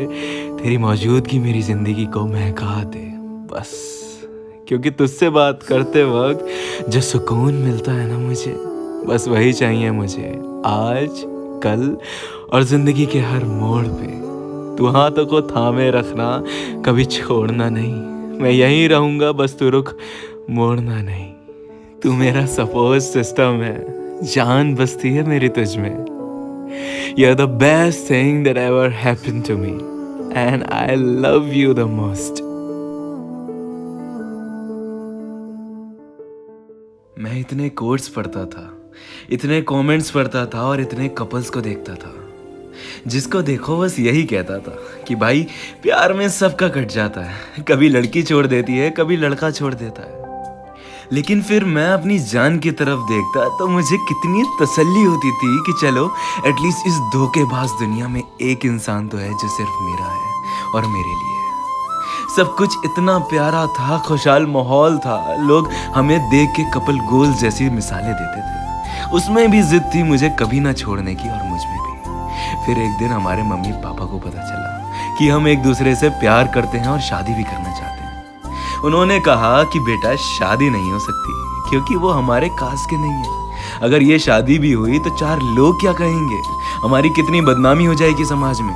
तेरी मौजूदगी मेरी जिंदगी को महका दे बस। क्योंकि तुझसे बात करते वक्त जो सुकून मिलता है ना मुझे, बस वही चाहिए मुझे आज, कल और जिंदगी के हर मोड़ पे। तू हाथों को थामे रखना, कभी छोड़ना नहीं। मैं यहीं रहूंगा, बस तू रुख मोड़ना नहीं। तू मेरा सपोर्ट सिस्टम है, जान बसती है मेरी तुझ में। You're the best thing that ever happened to me and I love you the most. मैं इतने कोट्स पढ़ता था, इतने कमेंट्स पढ़ता था और इतने कपल्स को देखता था, जिसको देखो बस यही कहता था कि भाई प्यार में सबका कट जाता है। कभी लड़की छोड़ देती है, कभी लड़का छोड़ देता है। लेकिन फिर मैं अपनी जान की तरफ देखता तो मुझे कितनी तसल्ली होती थी कि चलो एटलीस्ट इस धोखेबाज दुनिया में एक इंसान तो है जो सिर्फ मेरा है और मेरे लिए है। सब कुछ इतना प्यारा था, खुशहाल माहौल था, लोग हमें देख के कपल गोल जैसी मिसालें देते थे। उसमें भी जिद थी मुझे कभी ना छोड़ने की और मुझ में भी। फिर एक दिन हमारे मम्मी पापा को पता चला कि हम एक दूसरे से प्यार करते हैं और शादी भी करना चाहते हैं। उन्होंने कहा कि बेटा शादी नहीं हो सकती क्योंकि वो हमारे कास्ट के नहीं है। अगर ये शादी भी हुई तो 4 लोग क्या कहेंगे, हमारी कितनी बदनामी हो जाएगी समाज में।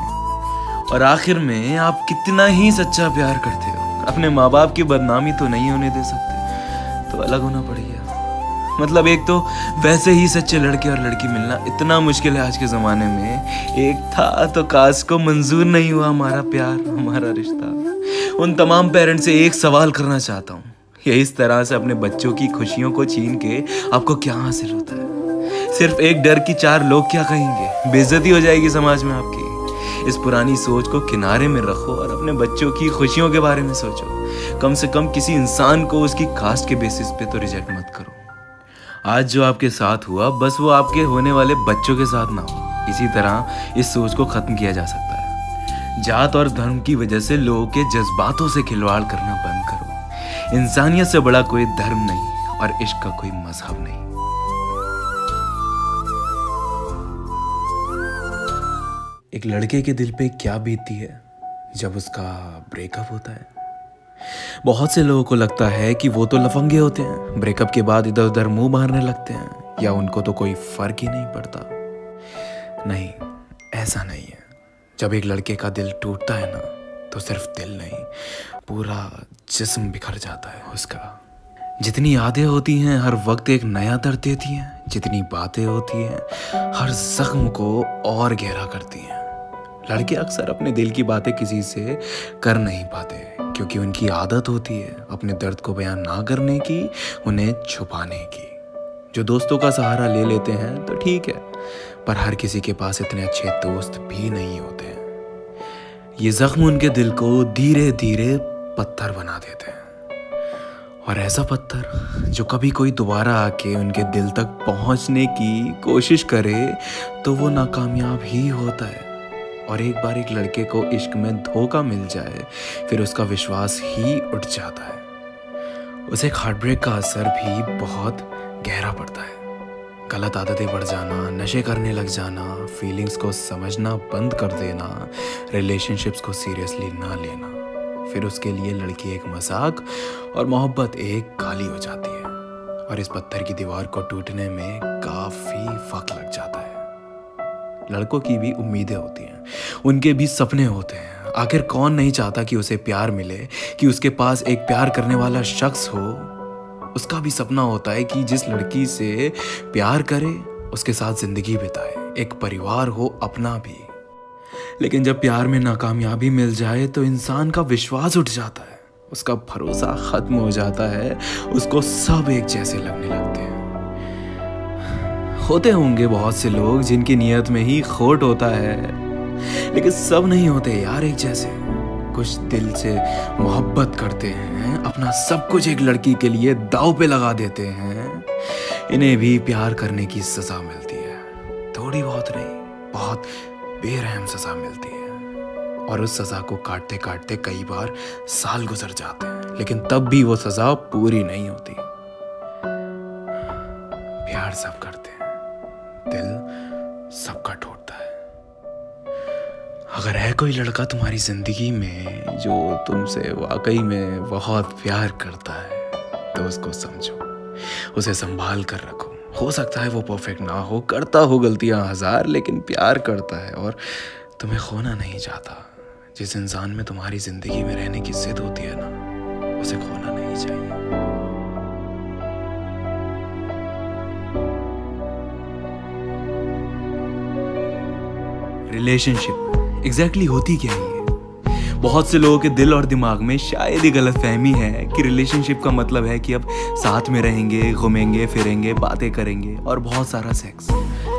और आखिर में आप कितना ही सच्चा प्यार करते हो, अपने माँ बाप की बदनामी तो नहीं होने दे सकते, तो अलग होना पड़ेगा। मतलब एक तो वैसे ही सच्चे लड़के और लड़की मिलना इतना मुश्किल है आज के ज़माने में। एक था तो कास्ट को मंजूर नहीं हुआ हमारा प्यार, हमारा रिश्ता। उन तमाम पेरेंट्स से एक सवाल करना चाहता हूँ, ये इस तरह से अपने बच्चों की खुशियों को छीन के आपको क्या हासिल होता है? सिर्फ एक डर कि 4 लोग क्या कहेंगे, बेइज्जती हो जाएगी समाज में आपकी। इस पुरानी सोच को किनारे में रखो और अपने बच्चों की खुशियों के बारे में सोचो। कम से कम किसी इंसान को उसकी कास्ट के बेसिस पे तो रिजेक्ट मत करो। आज जो आपके साथ हुआ, बस वो आपके होने वाले बच्चों के साथ ना हो। इसी तरह इस सोच को खत्म किया जा सकता है। जात और धर्म की वजह से लोगों के जज्बातों से खिलवाड़ करना बंद करो। इंसानियत से बड़ा कोई धर्म नहीं और इश्क का कोई मजहब नहीं। एक लड़के के दिल पे क्या बीतती है जब उसका ब्रेकअप होता है? बहुत से लोगों को लगता है कि वो तो लफंगे होते हैं, ब्रेकअप के बाद इधर उधर मुंह मारने लगते हैं, या उनको तो कोई फर्क ही नहीं पड़ता। नहीं, ऐसा नहीं है। जब एक लड़के का दिल टूटता है ना, तो सिर्फ दिल नहीं, पूरा जिस्म बिखर जाता है उसका। जितनी यादें होती हैं हर वक्त एक नया दर्द देती हैं, जितनी बातें होती हैं हर जख्म को और गहरा करती हैं। लड़के अक्सर अपने दिल की बातें किसी से कर नहीं पाते, क्योंकि उनकी आदत होती है अपने दर्द को बयान ना करने की, उन्हें छुपाने की। जो दोस्तों का सहारा ले लेते हैं तो ठीक है, पर हर किसी के पास इतने अच्छे दोस्त भी नहीं होते हैं। ये जख्म उनके दिल को धीरे धीरे पत्थर बना देते हैं, और ऐसा पत्थर जो कभी कोई दोबारा आके उनके दिल तक पहुंचने की कोशिश करे तो वो नाकामयाब ही होता है। और एक बार एक लड़के को इश्क में धोखा मिल जाए, फिर उसका विश्वास ही उठ जाता है। उसे हार्ट ब्रेक का असर भी बहुत गहरा पड़ता है। गलत आदतें बढ़ जाना, नशे करने लग जाना, फीलिंग्स को समझना बंद कर देना, रिलेशनशिप्स को सीरियसली ना लेना, फिर उसके लिए लड़की एक मजाक और मोहब्बत एक गाली हो जाती है। और इस पत्थर की दीवार को टूटने में काफी वक्त लग जाता है। लड़कों की भी उम्मीदें होती हैं, उनके भी सपने होते हैं। आखिर कौन नहीं चाहता कि उसे प्यार मिले, कि उसके पास एक प्यार करने वाला शख्स हो। उसका भी सपना होता है कि जिस लड़की से प्यार करे उसके साथ जिंदगी बिताए, एक परिवार हो अपना भी। लेकिन जब प्यार में नाकामयाबी मिल जाए तो इंसान का विश्वास उठ जाता है, उसका भरोसा खत्म हो जाता है, उसको सब एक जैसे लगने लगते हैं। होते होंगे बहुत से लोग जिनकी नीयत में ही खोट होता है, लेकिन सब नहीं होते यार एक जैसे। कुछ दिल से मोहब्बत करते हैं, अपना सब कुछ एक लड़की के लिए दांव पे लगा देते हैं। इन्हें भी प्यार करने की सजा मिलती है, थोड़ी बहुत नहीं, बहुत बेरहम सजा मिलती है। और उस सजा को काटते काटते कई बार साल गुजर जाते हैं, लेकिन तब भी वो सजा पूरी नहीं होती। प्यार सब करते हैं, दिल सबका टूटता है। अगर है कोई लड़का तुम्हारी जिंदगी में जो तुमसे वाकई में बहुत प्यार करता है, तो उसको समझो, उसे संभाल कर रखो। हो सकता है वो परफेक्ट ना हो, करता हो गलतियां 1000, लेकिन प्यार करता है और तुम्हें खोना नहीं चाहता। जिस इंसान में तुम्हारी जिंदगी में रहने की जिद होती है ना, उसे खोना नहीं चाहिए। रिलेशनशिप एग्जैक्टली होती क्या है? बहुत से लोगों के दिल और दिमाग में शायद ये गलतफहमी है कि रिलेशनशिप का मतलब है कि अब साथ में रहेंगे, घूमेंगे फिरेंगे, बातें करेंगे और बहुत सारा सेक्स।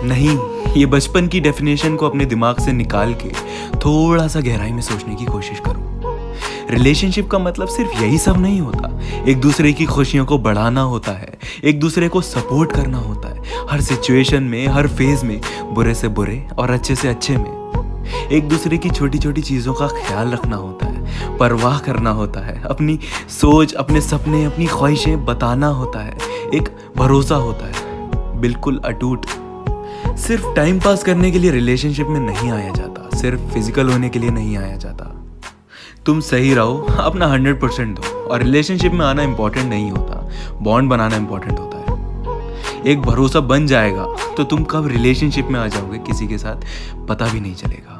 नहीं, ये बचपन की डेफिनेशन को अपने दिमाग से निकाल के थोड़ा सा गहराई में सोचने की कोशिश करो। रिलेशनशिप का मतलब सिर्फ यही सब नहीं होता। एक दूसरे की खुशियों को बढ़ाना होता है, एक दूसरे को सपोर्ट करना होता है, हर सिचुएशन में, हर फेज में, बुरे से बुरे और अच्छे से अच्छे में। एक दूसरे की छोटी छोटी चीज़ों का ख्याल रखना होता है, परवाह करना होता है, अपनी सोच, अपने सपने, अपनी ख्वाहिशें बताना होता है, एक भरोसा होता है बिल्कुल अटूट। सिर्फ टाइम पास करने के लिए रिलेशनशिप में नहीं आया जाता, सिर्फ फिजिकल होने के लिए नहीं आया जाता। तुम सही रहो, अपना 100% दो, और रिलेशनशिप में आना इंपॉर्टेंट नहीं होता, बॉन्ड बनाना इंपॉर्टेंट होता है। एक भरोसा बन जाएगा तो तुम कब रिलेशनशिप में आ जाओगे किसी के साथ पता भी नहीं चलेगा।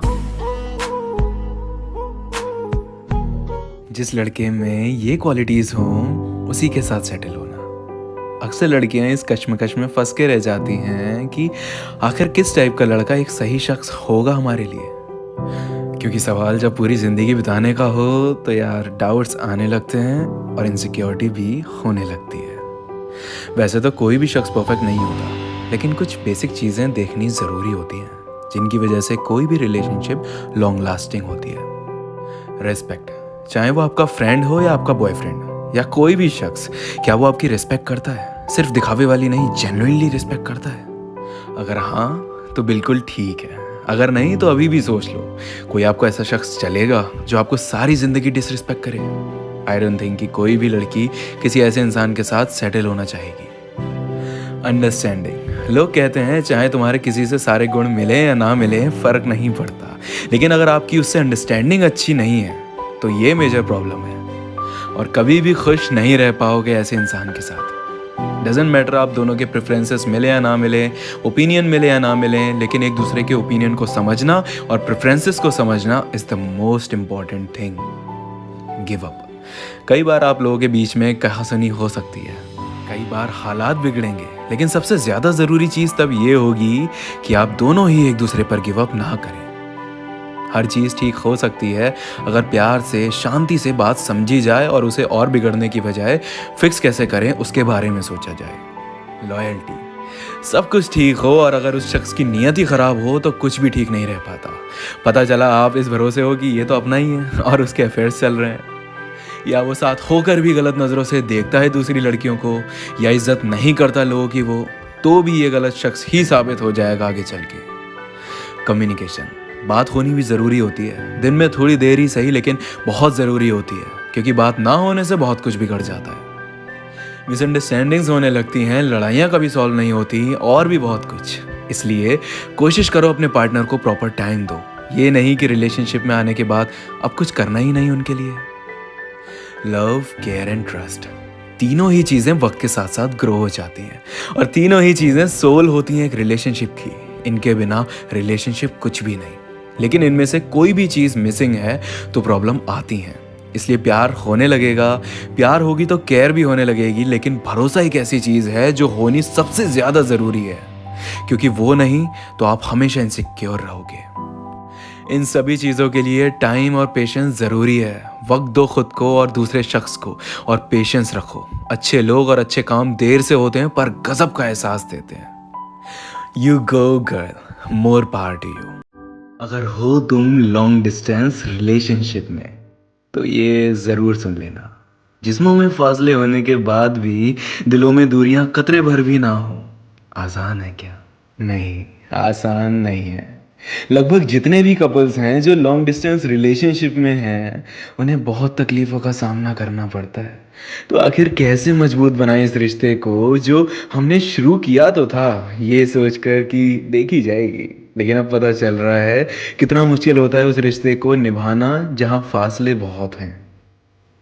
जिस लड़के में ये क्वालिटीज हों उसी के साथ सेटल होना। अक्सर लड़कियां इस कश्मकश में फंस के रह जाती हैं कि आखिर किस टाइप का लड़का एक सही शख्स होगा हमारे लिए। क्योंकि सवाल जब पूरी ज़िंदगी बिताने का हो तो यार डाउट्स आने लगते हैं और इनसिक्योरिटी भी होने लगती है। वैसे तो कोई भी शख्स परफेक्ट नहीं होता, लेकिन कुछ बेसिक चीज़ें देखनी ज़रूरी होती हैं जिनकी वजह से कोई भी रिलेशनशिप लॉन्ग लास्टिंग होती है। रेस्पेक्ट, चाहे वो आपका फ्रेंड हो या आपका बॉयफ्रेंड या कोई भी शख्स, क्या वो आपकी रिस्पेक्ट करता है? सिर्फ दिखावे वाली नहीं, जेन्युइनली रिस्पेक्ट करता है? अगर हाँ तो बिल्कुल ठीक है, अगर नहीं तो अभी भी सोच लो। कोई आपको ऐसा शख्स चलेगा जो आपको सारी ज़िंदगी डिसरिस्पेक्ट करे? आई डोंट थिंक कि कोई भी लड़की किसी ऐसे इंसान के साथ सेटल होना चाहेगी। अंडरस्टैंडिंग, लोग कहते हैं चाहे तुम्हारे किसी से सारे गुण मिले या ना मिले फ़र्क नहीं पड़ता, लेकिन अगर आपकी उससे अंडरस्टैंडिंग अच्छी नहीं है तो ये मेजर प्रॉब्लम है और कभी भी खुश नहीं रह पाओगे ऐसे इंसान के साथ। डजेंट मैटर आप दोनों के प्रेफरेंसेस मिले या ना मिले, ओपिनियन मिले या ना मिले, लेकिन एक दूसरे के ओपिनियन को समझना और प्रेफरेंसेस को समझना is the most important thing. Give up. कई बार आप लोगों के बीच में कहासुनी हो सकती है, कई बार हालात बिगड़ेंगे, लेकिन सबसे ज़्यादा ज़रूरी चीज़ तब ये होगी कि आप दोनों ही एक दूसरे पर गिव अप ना करें। हर चीज़ ठीक हो सकती है अगर प्यार से, शांति से बात समझी जाए और उसे और बिगड़ने की बजाय फिक्स कैसे करें उसके बारे में सोचा जाए। लॉयल्टी, सब कुछ ठीक हो और अगर उस शख्स की नीयत ही ख़राब हो तो कुछ भी ठीक नहीं रह पाता। पता चला आप इस भरोसे हो कि ये तो अपना ही है और उसके अफेयर्स चल रहे हैं, या वो साथ होकर भी गलत नज़रों से देखता है दूसरी लड़कियों को, या इज्जत नहीं करता लोगों की, वो तो भी ये गलत शख्स ही साबित हो जाएगा आगे चल के। कम्युनिकेशन, बात होनी भी ज़रूरी होती है, दिन में थोड़ी देर ही सही, लेकिन बहुत ज़रूरी होती है, क्योंकि बात ना होने से बहुत कुछ बिगड़ जाता है। मिसअंडरस्टैंडिंग्स होने लगती हैं, लड़ाइयाँ कभी सॉल्व नहीं होती और भी बहुत कुछ। इसलिए कोशिश करो अपने पार्टनर को प्रॉपर टाइम दो, ये नहीं कि रिलेशनशिप में आने के बाद अब कुछ करना ही नहीं उनके लिए। लव, केयर एंड ट्रस्ट, तीनों ही चीज़ें वक्त के साथ साथ ग्रो हो जाती हैं और तीनों ही चीज़ें सोल होती हैं एक रिलेशनशिप की। इनके बिना रिलेशनशिप कुछ भी नहीं, लेकिन इनमें से कोई भी चीज़ मिसिंग है तो प्रॉब्लम आती हैं। इसलिए प्यार होने लगेगा, प्यार होगी तो केयर भी होने लगेगी, लेकिन भरोसा एक ऐसी चीज़ है जो होनी सबसे ज़्यादा ज़रूरी है, क्योंकि वो नहीं तो आप हमेशा इनसिक्योर रहोगे। इन सभी चीज़ों के लिए टाइम और पेशेंस ज़रूरी है। वक्त दो खुद को और दूसरे शख्स को और पेशेंस रखो। अच्छे लोग और अच्छे काम देर से होते हैं पर गजब का एहसास देते हैं। You go girl, more power to you. अगर हो तुम लॉन्ग डिस्टेंस रिलेशनशिप में तो ये ज़रूर सुन लेना, जिस्मों में फासले होने के बाद भी दिलों में दूरियां कतरे भर भी ना हो। आसान है क्या? नहीं, आसान नहीं है। लगभग जितने भी कपल्स हैं जो लॉन्ग डिस्टेंस रिलेशनशिप में हैं, उन्हें बहुत तकलीफ़ों का सामना करना पड़ता है। तो आखिर कैसे मजबूत बनाएं इस रिश्ते को जो हमने शुरू किया तो था ये सोचकर कि देखी जाएगी, लेकिन अब पता चल रहा है कितना मुश्किल होता है उस रिश्ते को निभाना जहाँ फासले बहुत हैं।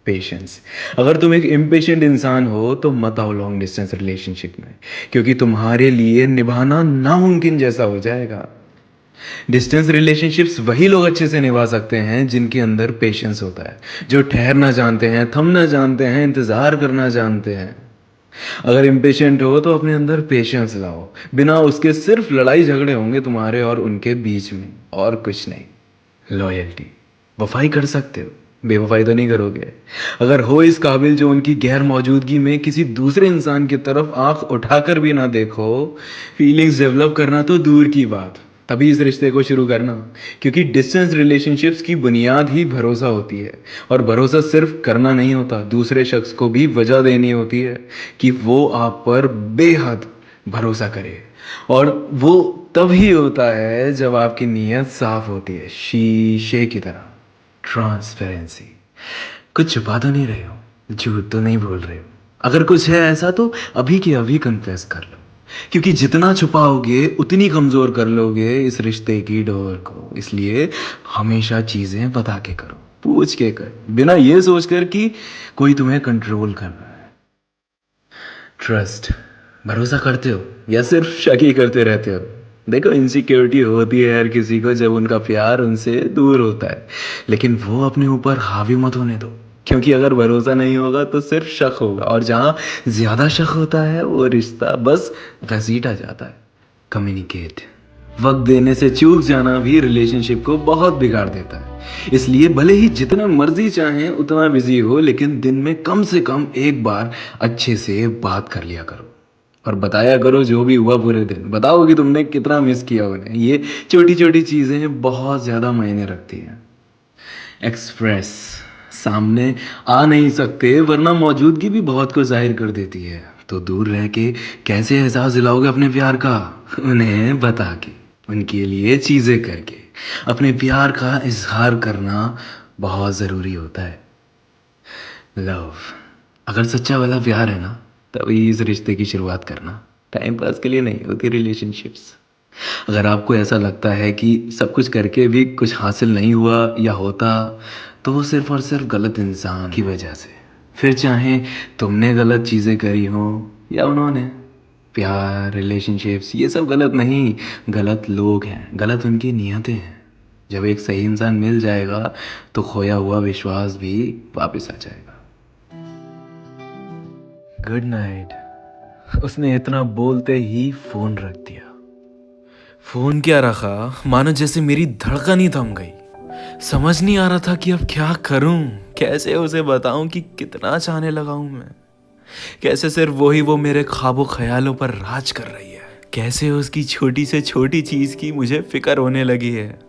पेशेंस, अगर तुम एक इम्पेशेंट इंसान हो तो मत आओ लॉन्ग डिस्टेंस रिलेशनशिप में, क्योंकि तुम्हारे लिए निभाना नामुमकिन जैसा हो जाएगा। डिस्टेंस रिलेशनशिप्स वही लोग अच्छे से निभा सकते हैं जिनके अंदर पेशेंस होता है, जो ठहरना जानते हैं, थमना जानते हैं, इंतज़ार करना जानते हैं। अगर इम्पेशेंट हो तो अपने अंदर पेशेंस लाओ, बिना उसके सिर्फ लड़ाई झगड़े होंगे तुम्हारे और उनके बीच में, और कुछ नहीं। लॉयल्टी, वफाई कर सकते हो, बेवफाई तो नहीं करोगे। अगर हो इस काबिल जो उनकी गैर मौजूदगी में किसी दूसरे इंसान की तरफ आंख उठाकर भी ना देखो, फीलिंग्स डेवलप करना तो दूर की बात, तभी इस रिश्ते को शुरू करना, क्योंकि डिस्टेंस रिलेशनशिप्स की बुनियाद ही भरोसा होती है। और भरोसा सिर्फ करना नहीं होता, दूसरे शख्स को भी वजह देनी होती है कि वो आप पर बेहद भरोसा करे। और वो तभी होता है जब आपकी नीयत साफ होती है, शीशे की तरह। ट्रांसपेरेंसी, कुछ छुपा तो नहीं रहे हो, झूठ तो नहीं बोल रहे हो। अगर कुछ है ऐसा तो अभी के अभी कन्फेस कर लो, क्योंकि जितना छुपाओगे उतनी कमज़ोर कर लोगे इस रिश्ते की डोर को। इसलिए हमेशा चीज़ें बता के करो, पूछ के कर, बिना ये सोच कर कि कोई तुम्हें कंट्रोल कर रहा है। ट्रस्ट, भरोसा करते हो या सिर्फ शक ही करते रहते हो? देखो, इनसिक्योरिटी होती है हर किसी को जब उनका प्यार उनसे दूर होता है, लेकिन वो अपने ऊपर हावी मत होने दो, क्योंकि अगर भरोसा नहीं होगा तो सिर्फ शक होगा, और जहाँ ज़्यादा शक होता है वो रिश्ता बस घसीटा जाता है। कम्युनिकेट, वक्त देने से चूक जाना भी रिलेशनशिप को बहुत बिगाड़ देता है। इसलिए भले ही जितना मर्जी चाहें उतना बिजी हो, लेकिन दिन में कम से कम एक बार अच्छे से बात कर लिया करो और बताया करो जो भी हुआ पूरे दिन। बताओ कि तुमने कितना मिस किया उन्हें। ये छोटी छोटी चीज़ें बहुत ज़्यादा मायने रखती हैं। एक्सप्रेस, सामने आ नहीं सकते वरना मौजूदगी भी बहुत कुछ जाहिर कर देती है। तो दूर रह के कैसे एहसास दिलाओगे अपने प्यार का? उन्हें बता के, उनके लिए चीज़ें करके अपने प्यार का इजहार करना बहुत ज़रूरी होता है। लव, अगर सच्चा वाला प्यार है ना, तभी इस रिश्ते की शुरुआत करना। टाइम पास के लिए नहीं होती रिलेशनशिप्स। अगर आपको ऐसा लगता है कि सब कुछ करके भी कुछ हासिल नहीं हुआ या होता, तो वो सिर्फ और सिर्फ गलत इंसान की वजह से। फिर चाहे तुमने गलत चीज़ें करी हो या उन्होंने। प्यार, रिलेशनशिप्स, ये सब गलत नहीं, गलत लोग हैं, गलत उनकी नीयतें हैं। जब एक सही इंसान मिल जाएगा तो खोया हुआ विश्वास भी वापस आ जाएगा। Good night. उसने इतना बोलते ही फोन रख दिया। फोन क्या रखा, मानो जैसे मेरी धड़कन ही थम गई। समझ नहीं आ रहा था कि अब क्या करूं, कैसे उसे बताऊं कि कितना चाहने लगा हूं मैं। कैसे सिर्फ वो मेरे ख्वाबों ख्यालों पर राज कर रही है। कैसे उसकी छोटी से छोटी चीज की मुझे फिक्र होने लगी है।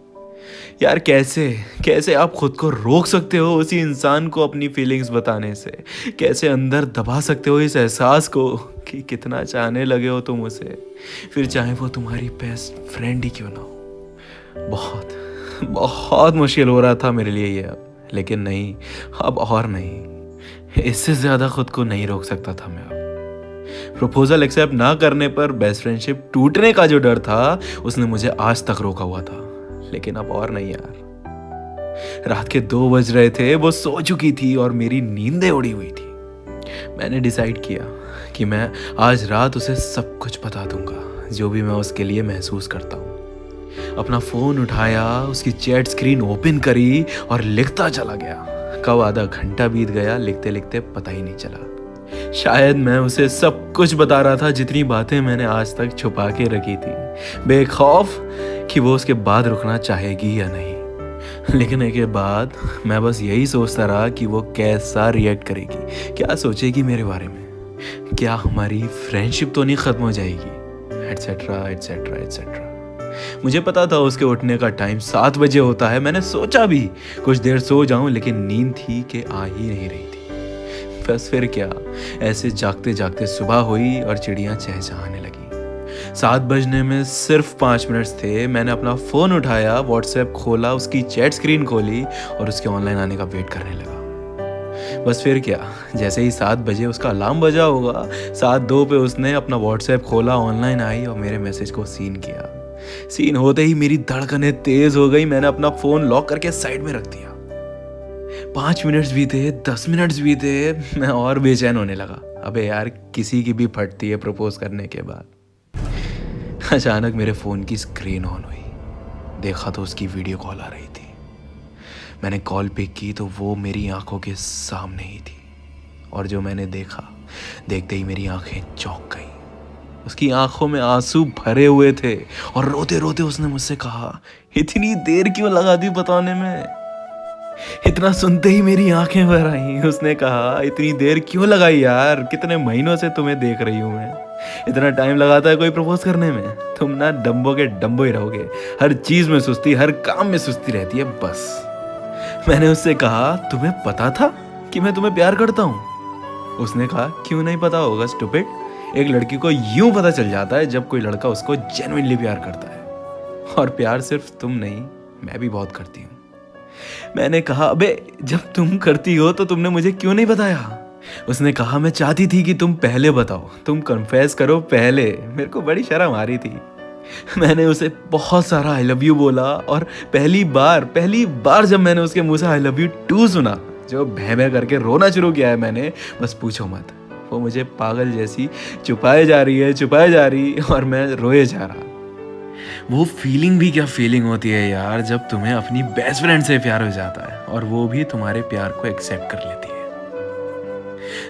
यार कैसे कैसे आप खुद को रोक सकते हो उसी इंसान को अपनी फीलिंग्स बताने से? कैसे अंदर दबा सकते हो इस एहसास को कि कितना चाहने लगे हो तुम उसे, फिर चाहे वो तुम्हारी बेस्ट फ्रेंड ही क्यों ना हो? बहुत बहुत मुश्किल हो रहा था मेरे लिए ये अब, लेकिन नहीं, अब और नहीं। इससे ज़्यादा खुद को नहीं रोक सकता था मैं अब। प्रपोजल एक्सेप्ट ना करने पर बेस्ट फ्रेंडशिप टूटने का जो डर था उसने मुझे आज तक रोका हुआ था, लेकिन अब और नहीं यार। रात के 2 बज रहे थे, वो सो चुकी थी और मेरी नींदें उड़ी हुई थी। मैंने डिसाइड किया कि मैं आज रात उसे सब कुछ बता दूंगा, जो भी मैं उसके लिए महसूस करता हूँ। अपना फोन उठाया, उसकी चैट स्क्रीन ओपन करी और लिखता चला गया। कब आधा घंटा बीत गया लिखते लिखते पता ही नहीं चला। शायद मैं उसे सब कुछ बता रहा था, जितनी बातें मैंने आज तक छुपा के रखी थी, बेखौफ कि वो उसके बाद रुकना चाहेगी या नहीं। लिखने के बाद मैं बस यही सोचता रहा कि वो कैसा रिएक्ट करेगी, क्या सोचेगी मेरे बारे में, क्या हमारी फ्रेंडशिप तो नहीं खत्म हो जाएगी, एटसेट्रा एटसेट्रा एटसेट्रा। मुझे पता था उसके उठने का टाइम 7 बजे होता है। मैंने सोचा भी कुछ देर सो जाऊं, लेकिन नींद थी कि आ ही नहीं रही थी। बस फिर क्या, ऐसे जागते जागते सुबह हुई और चिड़ियां चहचहाने लगी। 7 बजने में सिर्फ 5 मिनट्स थे। मैंने अपना फ़ोन उठाया, व्हाट्सएप खोला, उसकी चैट स्क्रीन खोली और उसके ऑनलाइन आने का वेट करने लगा। बस फिर क्या, जैसे ही 7 बजे उसका अलार्म बजा होगा, 7:02 पे उसने अपना व्हाट्सएप खोला, ऑनलाइन आई और मेरे मैसेज को सीन किया। सीन होते ही मेरी धड़कनें तेज हो गई। मैंने अपना फ़ोन लॉक करके साइड में रख दिया। 5 मिनट्स बीते, 10 मिनट्स बीते, मैं और बेचैन होने लगा। अबे यार, किसी की भी फटती है प्रपोज करने के बाद। अचानक मेरे फ़ोन की स्क्रीन ऑन हुई। देखा तो उसकी वीडियो कॉल आ रही थी। मैंने कॉल पिक की तो वो मेरी आंखों के सामने ही थी, और जो मैंने देखा, देखते ही मेरी आंखें चौंक गई। उसकी आंखों में आंसू भरे हुए थे और रोते रोते उसने मुझसे कहा, इतनी देर क्यों लगा दी बताने में? इतना सुनते ही मेरी आंखें भर आई। उसने कहा, इतनी देर क्यों लगाई यार, कितने महीनों से तुम्हें देख रही हूं मैं। इतना टाइम लगाता है कोई प्रपोज करने में? तुम ना डम्बो के डम्बो ही रहोगे। हर चीज में सुस्ती, हर काम में सुस्ती रहती है बस। मैंने उससे कहा, तुम्हें पता था कि मैं तुम्हें प्यार करता हूँ? उसने कहा, क्यों नहीं पता होगा स्टूपिड। एक लड़की को यूं पता चल जाता है जब कोई लड़का उसको जेन्युइनली प्यार करता है। और प्यार सिर्फ तुम नहीं, मैं भी बहुत करती हूँ। मैंने कहा, अबे जब तुम करती हो तो तुमने मुझे क्यों नहीं बताया? उसने कहा, मैं चाहती थी कि तुम पहले बताओ, तुम कन्फेस करो पहले। मेरे को बड़ी शर्म आ रही थी। मैंने उसे बहुत सारा आई लव यू बोला, और पहली बार जब मैंने उसके मुंह से आई लव यू टू सुना, जो भैं भैं करके रोना शुरू किया है मैंने, बस पूछो मत। वो मुझे पागल जैसी छुपाए जा रही और मैं रोए जा रहा। वो फीलिंग भी क्या फीलिंग होती है यार, जब तुम्हें अपनी बेस्ट फ्रेंड से प्यार हो जाता है और वो भी तुम्हारे प्यार को एक्सेप्ट कर लेती है।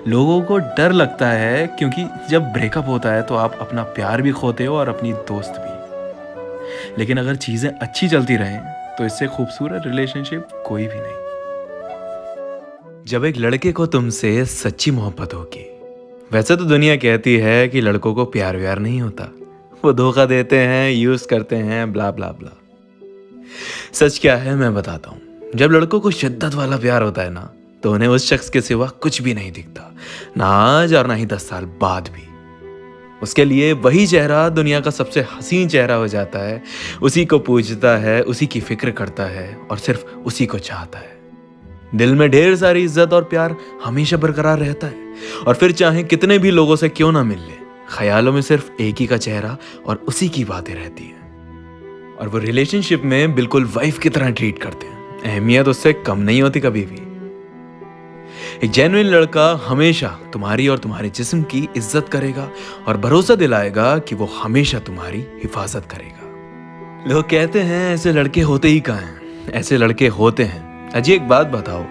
लोगों को डर लगता है क्योंकि जब ब्रेकअप होता है तो आप अपना प्यार भी खोते हो और अपनी दोस्त भी। लेकिन अगर चीज़ें अच्छी चलती रहें तो इससे खूबसूरत रिलेशनशिप कोई भी नहीं। जब एक लड़के को तुमसे सच्ची मोहब्बत होगी, वैसे तो दुनिया कहती है कि लड़कों को प्यार व्यार नहीं होता, वो धोखा देते हैं, यूज करते हैं, ब्ला ब्ला ब्ला। सच क्या है मैं बताता हूँ। जब लड़कों को शिद्दत वाला प्यार होता है ना, तो उन्हें उस शख्स के सिवा कुछ भी नहीं दिखता, ना आज और ना ही 10 साल बाद भी। उसके लिए वही चेहरा दुनिया का सबसे हसीन चेहरा हो जाता है। उसी को पूजता है, उसी की फिक्र करता है और सिर्फ उसी को चाहता है। दिल में ढेर सारी इज्जत और प्यार हमेशा बरकरार रहता है, और फिर चाहे कितने भी लोगों से क्यों ना मिल ले, ख्यालों में सिर्फ एक ही का चेहरा और उसी की बातें रहती हैं। और वो रिलेशनशिप में बिल्कुल वाइफ की तरह ट्रीट करते हैं, अहमियत उससे कम नहीं होती कभी भी। एक जेन्युइन लड़का हमेशा तुम्हारी और तुम्हारे जिस्म की इज्जत करेगा और भरोसा दिलाएगा कि वो हमेशा तुम्हारी हिफाजत करेगा। लोग कहते हैं ऐसे लड़के होते ही कहाँ हैं, ऐसे लड़के होते हैं। अजी एक बात बताओ,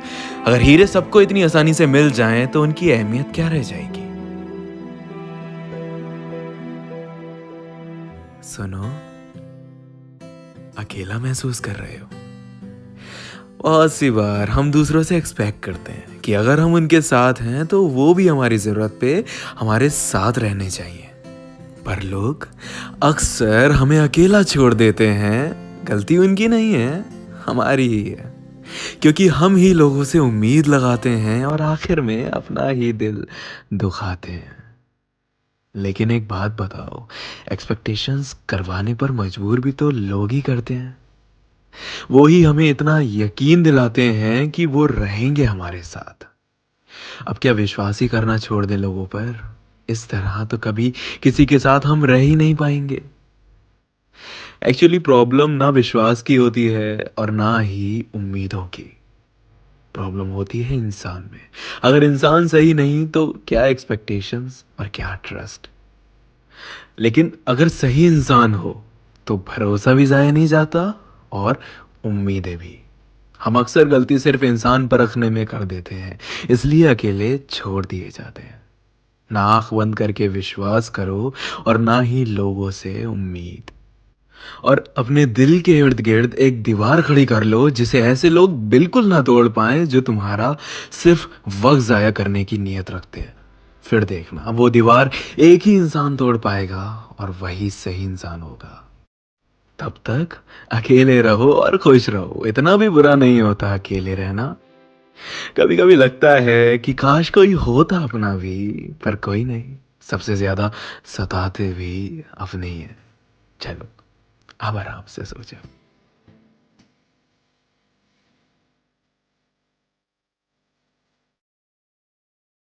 अगर हीरे सबको इतनी आसानी से मिल जाएं तो उनकी अहमियत क्या रह जाएगी? सुनो, अकेला महसूस कर रहे हो? बहुत सी बार हम दूसरों से एक्सपेक्ट करते हैं कि अगर हम उनके साथ हैं तो वो भी हमारी ज़रूरत पे हमारे साथ रहने चाहिए, पर लोग अक्सर हमें अकेला छोड़ देते हैं। गलती उनकी नहीं है, हमारी ही है, क्योंकि हम ही लोगों से उम्मीद लगाते हैं और आखिर में अपना ही दिल दुखाते हैं। लेकिन एक बात बताओ, एक्सपेक्टेशंस करवाने पर मजबूर भी तो लोग ही करते हैं। वो ही हमें इतना यकीन दिलाते हैं कि वो रहेंगे हमारे साथ। अब क्या विश्वास ही करना छोड़ दें लोगों पर? इस तरह तो कभी किसी के साथ हम रह ही नहीं पाएंगे। एक्चुअली प्रॉब्लम ना विश्वास की होती है और ना ही उम्मीदों की। प्रॉब्लम होती है इंसान में। अगर इंसान सही नहीं तो क्या एक्सपेक्टेशंस और क्या ट्रस्ट। लेकिन अगर सही इंसान हो तो भरोसा भी जाया नहीं जाता और उम्मीदें भी। हम अक्सर गलती सिर्फ इंसान परखने में कर देते हैं, इसलिए अकेले छोड़ दिए जाते हैं। ना आंख बंद करके विश्वास करो और ना ही लोगों से उम्मीद। और अपने दिल के इर्द गिर्द एक दीवार खड़ी कर लो जिसे ऐसे लोग बिल्कुल ना तोड़ पाए जो तुम्हारा सिर्फ वक्त जाया करने की नीयत रखते हैं। फिर देखना वो दीवार एक ही इंसान तोड़ पाएगा और वही सही इंसान होगा। तब तक अकेले रहो और खुश रहो। इतना भी बुरा नहीं होता अकेले रहना। कभी कभी लगता है कि काश कोई होता अपना भी, पर कोई नहीं। सबसे ज्यादा सताते भी अपने ही है। चलो अब आराम से सो जाओ।